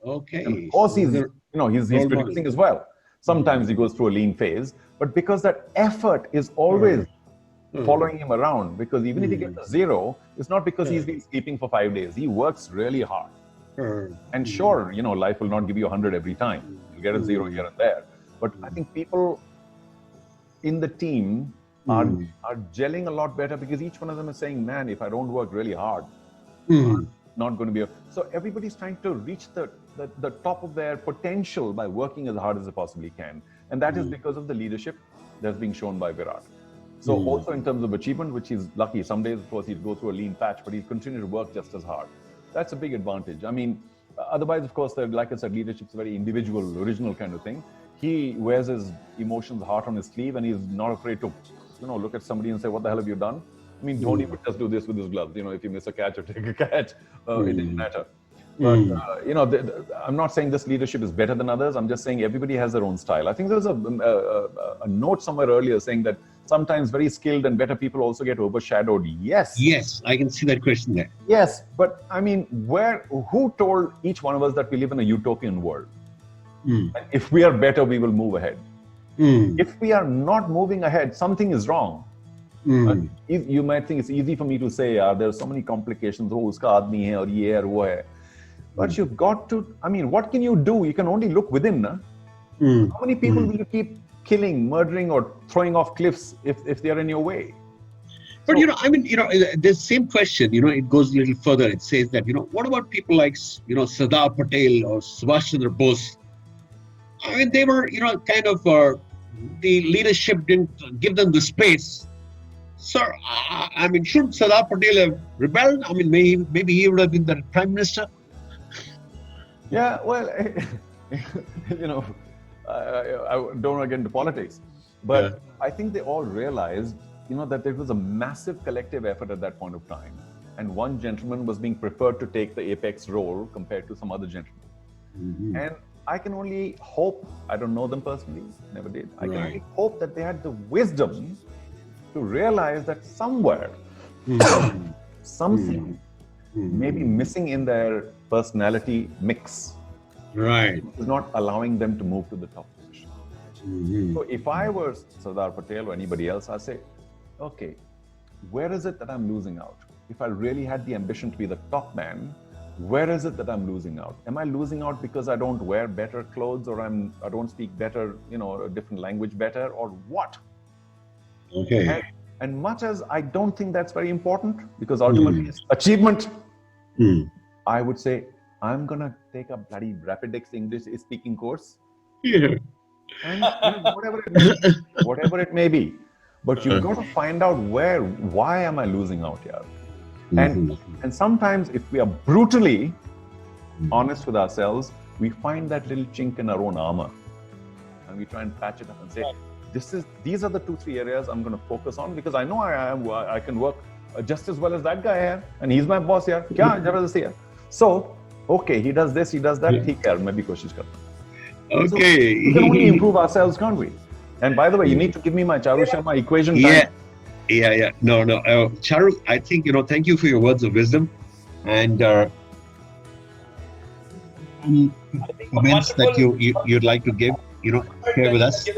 Okay. And of course, he's producing as well. Sometimes he goes through a lean phase, but because that effort is always following him around, because even if he gets a 0, it's not because he's been sleeping for 5 days. He works really hard. And sure, life will not give you 100 every time. You'll get a 0 here and there. But I think people in the team are gelling a lot better because each one of them is saying, man, if I don't work really hard, not going to be. So everybody's trying to reach the top of their potential by working as hard as they possibly can. And that is because of the leadership that's being shown by Virat. So also in terms of achievement, which he's lucky, some days, of course, he'd go through a lean patch, but he'll continue to work just as hard. That's a big advantage. I mean, otherwise, of course, like I said, leadership's a very individual, original kind of thing. He wears his emotions heart on his sleeve, and he's not afraid to, look at somebody and say, what the hell have you done? I mean, Dhoni would just do this with his gloves. If you miss a catch or take a catch, it didn't matter. But, I'm not saying this leadership is better than others. I'm just saying everybody has their own style. I think there was a note somewhere earlier saying that sometimes very skilled and better people also get overshadowed. Yes. Yes, I can see that question there. Yes, but I mean, who told each one of us that we live in a utopian world? And if we are better, we will move ahead. If we are not moving ahead, something is wrong. You might think it's easy for me to say, there are so many complications. Oh, uska aadmi hai aur ye hai aur wo hai. But you've got to, I mean, what can you do? You can only look within. Na? How many people will you keep killing, murdering, or throwing off cliffs if they are in your way? But, this same question, it goes a little further. It says that, what about people like, Sardar Patel or Subhash Chandra Bose? I mean, they were, kind of, the leadership didn't give them the space. Sir, I mean, should Sardar Patel have rebelled? I mean, maybe he would have been the prime minister. Yeah, well, I don't want to get into politics, but I think they all realized, that there was a massive collective effort at that point of time. And one gentleman was being preferred to take the apex role compared to some other gentleman. And I can only hope, I don't know them personally, never did. I can only hope that they had the wisdom to realize that somewhere, something may be missing in their personality mix. Right. Is not allowing them to move to the top position. So if I were Sardar Patel or anybody else, I'd say, okay, where is it that I'm losing out? If I really had the ambition to be the top man, where is it that I'm losing out? Am I losing out because I don't wear better clothes, or I don't speak better, a different language better, or what? Okay. And much as I don't think that's very important, because ultimately it's achievement, I would say, I'm going to take a bloody Rapidex English speaking course. Yeah. And whatever it may be. But you've got to find out why am I losing out here? And sometimes if we are brutally honest with ourselves, we find that little chink in our own armor. And we try and patch it up and say, these are the 2-3 areas I'm going to focus on, because I know I can work just as well as that guy here, and he's my boss here. Kya jabardasti hai? So, okay, he does this, he does that. Theek hai, main bhi koshish karta. Okay. So we can only improve ourselves, can't we? And by the way, you need to give me my Charu Sharma equation. Yeah. No. Charu, I think, thank you for your words of wisdom. And comments that you'd like to give, share with us.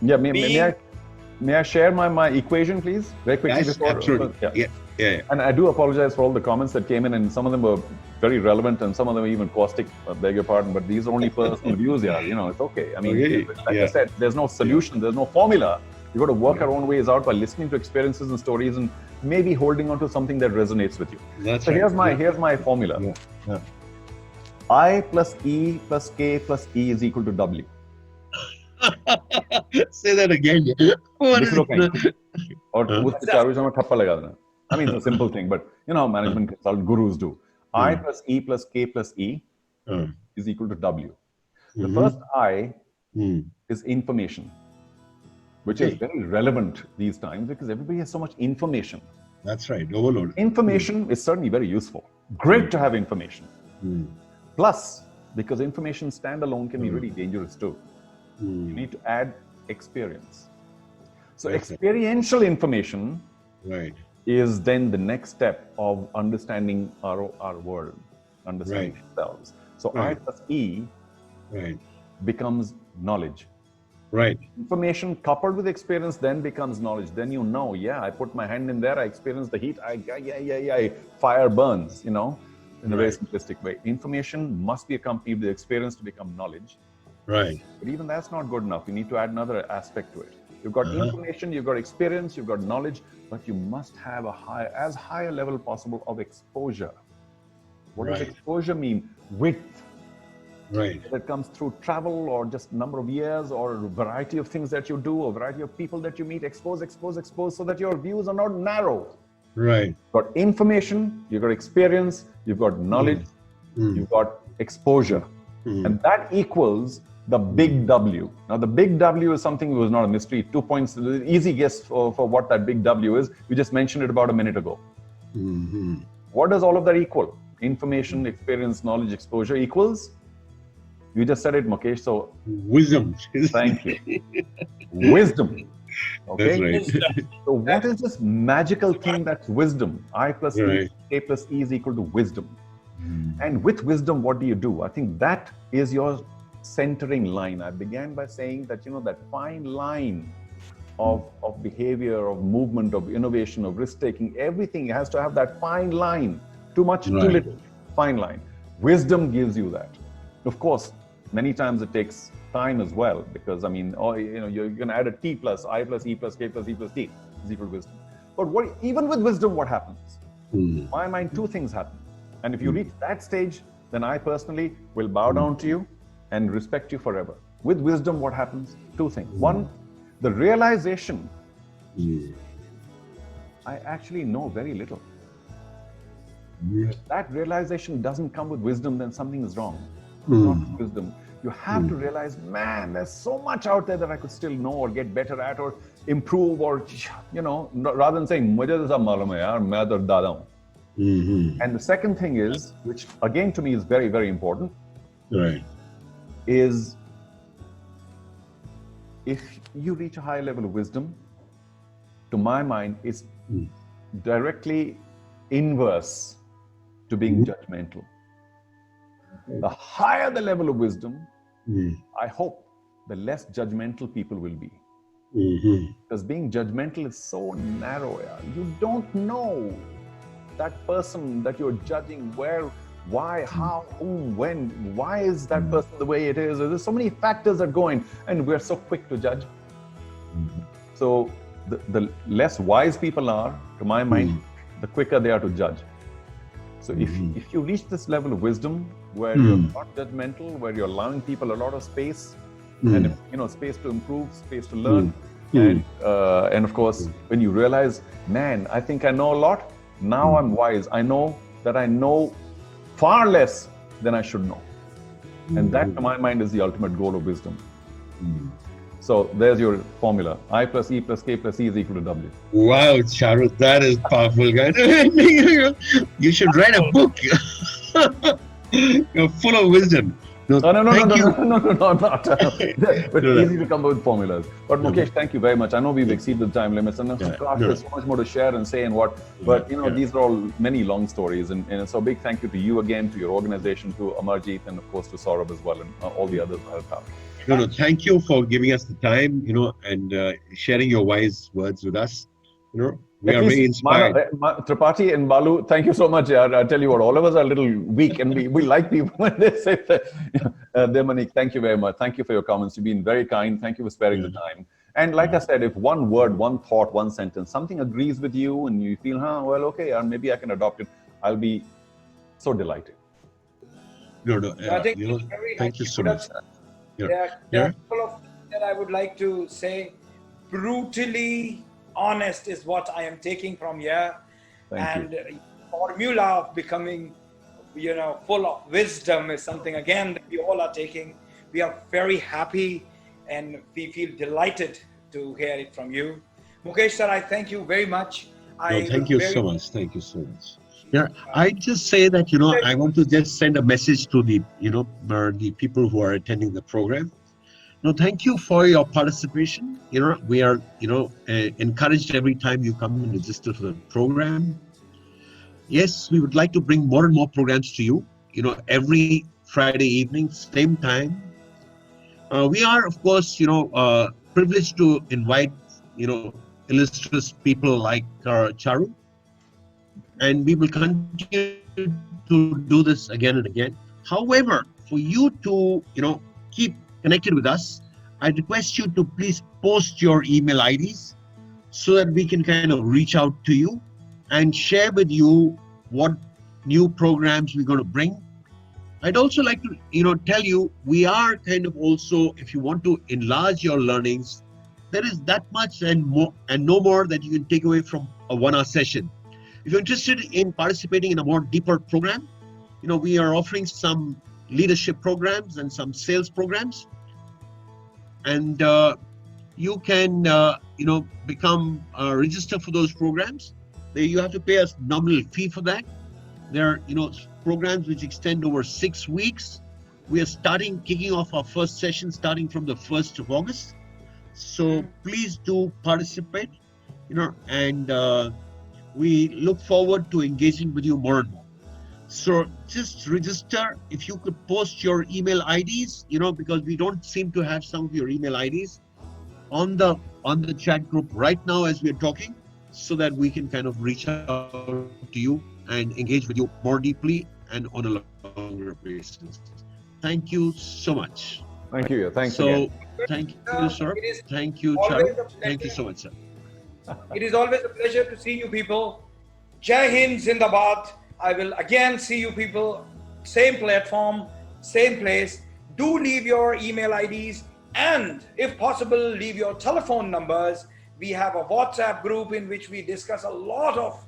Yeah, may I share my equation, please? Very quickly. Yes, absolutely. Yeah. And I do apologize for all the comments that came in, and some of them were very relevant, and some of them were even caustic. Beg your pardon, but these are only personal views. Yeah, it's okay. I mean, like I said, there's no solution, there's no formula. You've got to work our own ways out by listening to experiences and stories, and maybe holding on to something that resonates with you. That's so right. Here's my formula. I plus E plus K plus E is equal to W. Say that again. I mean, it's a simple thing, but management consult gurus do. I plus E plus K plus E is equal to W. The first I is information, which is very relevant these times because everybody has so much information. That's right, overload. Information is certainly very useful. Great to have information. Plus, because information standalone can be really dangerous too. You need to add experience. So experiential information is then the next step of understanding our world, understanding ourselves. So I plus E becomes knowledge. Right. Information coupled with experience then becomes knowledge. Then I put my hand in there, I experience the heat, fire burns, in a very simplistic way. Information must be accompanied with experience to become knowledge. Right. But even that's not good enough. You need to add another aspect to it. You've got information, you've got experience, you've got knowledge, but you must have as high a level possible of exposure. What does exposure mean? Width. Right. That comes through travel or just number of years or a variety of things that you do, or variety of people that you meet. Expose so that your views are not narrow. Right. You've got information, you've got experience, you've got knowledge, you've got exposure. And that equals the big W. Now, the big W is something that was not a mystery. 2 points, easy guess for what that big W is. We just mentioned it about a minute ago. What does all of that equal? Information, experience, knowledge, exposure equals? You just said it, Mukesh. So wisdom. Thank you. Wisdom. Okay. That's right. So what is this magical thing that's wisdom? I plus E, A plus E is equal to wisdom. And with wisdom, what do you do? I think that is your centering line. I began by saying that, that fine line of behavior, of movement, of innovation, of risk-taking, everything has to have that fine line. Too much, too little. Fine line. Wisdom gives you that. Of course, many times it takes time as well, because you're going to add a T plus I plus E plus K plus E plus T is equal to wisdom. But even with wisdom, what happens? In my mind, two things happen. And if you reach that stage, then I personally will bow down to you and respect you forever. With wisdom, what happens? Two things. One, the realization, I actually know very little. If that realization doesn't come with wisdom, then something is wrong. Not wisdom. You have to realize, man, there's so much out there that I could still know or get better at or improve, or, rather than saying, "Mujhe to sab malum hai yaar, main to dada hu." And the second thing is, which again to me is very, very important, is if you reach a high level of wisdom, to my mind, it's directly inverse to being judgmental. The higher the level of wisdom, I hope the less judgmental people will be. Because being judgmental is so narrow. You don't know that person that you're judging, where, why, how, whom, when, why is that person the way it is? There's so many factors that go in, and we're so quick to judge. So the less wise people are, to my mind, the quicker they are to judge. So if you reach this level of wisdom, where you're not judgmental, where you're allowing people a lot of space, and space to improve, space to learn, and of course, when you realize, man, I think I know a lot. Now I'm wise. I know that I know far less than I should know, and that, to my mind, is the ultimate goal of wisdom. So there's your formula. I plus E plus K plus E is equal to W. Wow, Charu, that is powerful, guys. You should write a book. You're full of wisdom. No, I'm not. But easy to come up with formulas. But Mukesh, thank you very much. I know we've exceeded the time limits, and there's so much more to share and say and what. But these are all many long stories, and so big thank you to you again, to your organization, to Amarjeet, and of course to Saurabh as well, and all the others that helped out. No, thank you for giving us the time, and sharing your wise words with us. We are very inspired. Tripathi and Balu, thank you so much. I tell you what, all of us are a little weak, and we like people when they say that. Demanik, thank you very much. Thank you for your comments. You've been very kind. Thank you for sparing the time. And like I said, if one word, one thought, one sentence, something agrees with you, and you feel, well, okay, maybe I can adopt it, I'll be so delighted. Thank you so much. There are a couple of things that I would like to say. Brutally honest is what I am taking from here. Thank you. Formula of becoming, full of wisdom is something, again, that we all are taking. We are very happy and we feel delighted to hear it from you. Mukesh sir, I thank you very much. Thank you so much. Thank you so much. Yeah, I just say that, I want to just send a message to the, the people who are attending the program. Thank you for your participation. We are, encouraged every time you come and register for the program. Yes, we would like to bring more and more programs to you, every Friday evening, same time. We are, of course, privileged to invite, illustrious people like Charu. And we will continue to do this again and again. However, for you to, keep connected with us, I request you to please post your email IDs so that we can kind of reach out to you and share with you what new programs we're going to bring. I'd also like to, tell you, we are kind of also, if you want to enlarge your learnings, there is that much and more and no more that you can take away from a 1-hour session. If you're interested in participating in a more deeper program, we are offering some leadership programs and some sales programs. And you can, become register for those programs. You have to pay a nominal fee for that. There are, programs which extend over 6 weeks. We are kicking off our first session starting from the 1st of August. So please do participate, and we look forward to engaging with you more and more. So just register. If you could post your email IDs, because we don't seem to have some of your email IDs on the chat group right now as we're talking, so that we can kind of reach out to you and engage with you more deeply and on a longer basis. Thank you so much. Thank you. Thanks again. Thank you, sir. Thank you, Charu. Thank you so much, sir. It is always a pleasure to see you people. Jai Hind, Zindabad. I will again see you people, same platform, same place. Do leave your email IDs and, if possible, leave your telephone numbers. We have a WhatsApp group in which we discuss a lot of,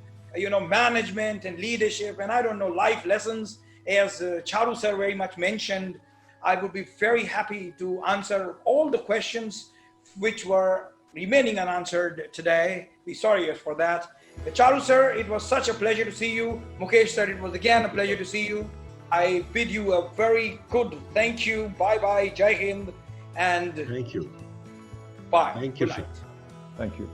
management and leadership and life lessons. As Charu sir very much mentioned, I would be very happy to answer all the questions which were remaining unanswered today. Be sorry for that. Charu sir, it was such a pleasure to see you. Mukesh sir, it was again a pleasure to see you. I bid you a very good thank you. Bye-bye, Jai Hind, and thank you. Bye. Thank you, Good sir. night. Thank you.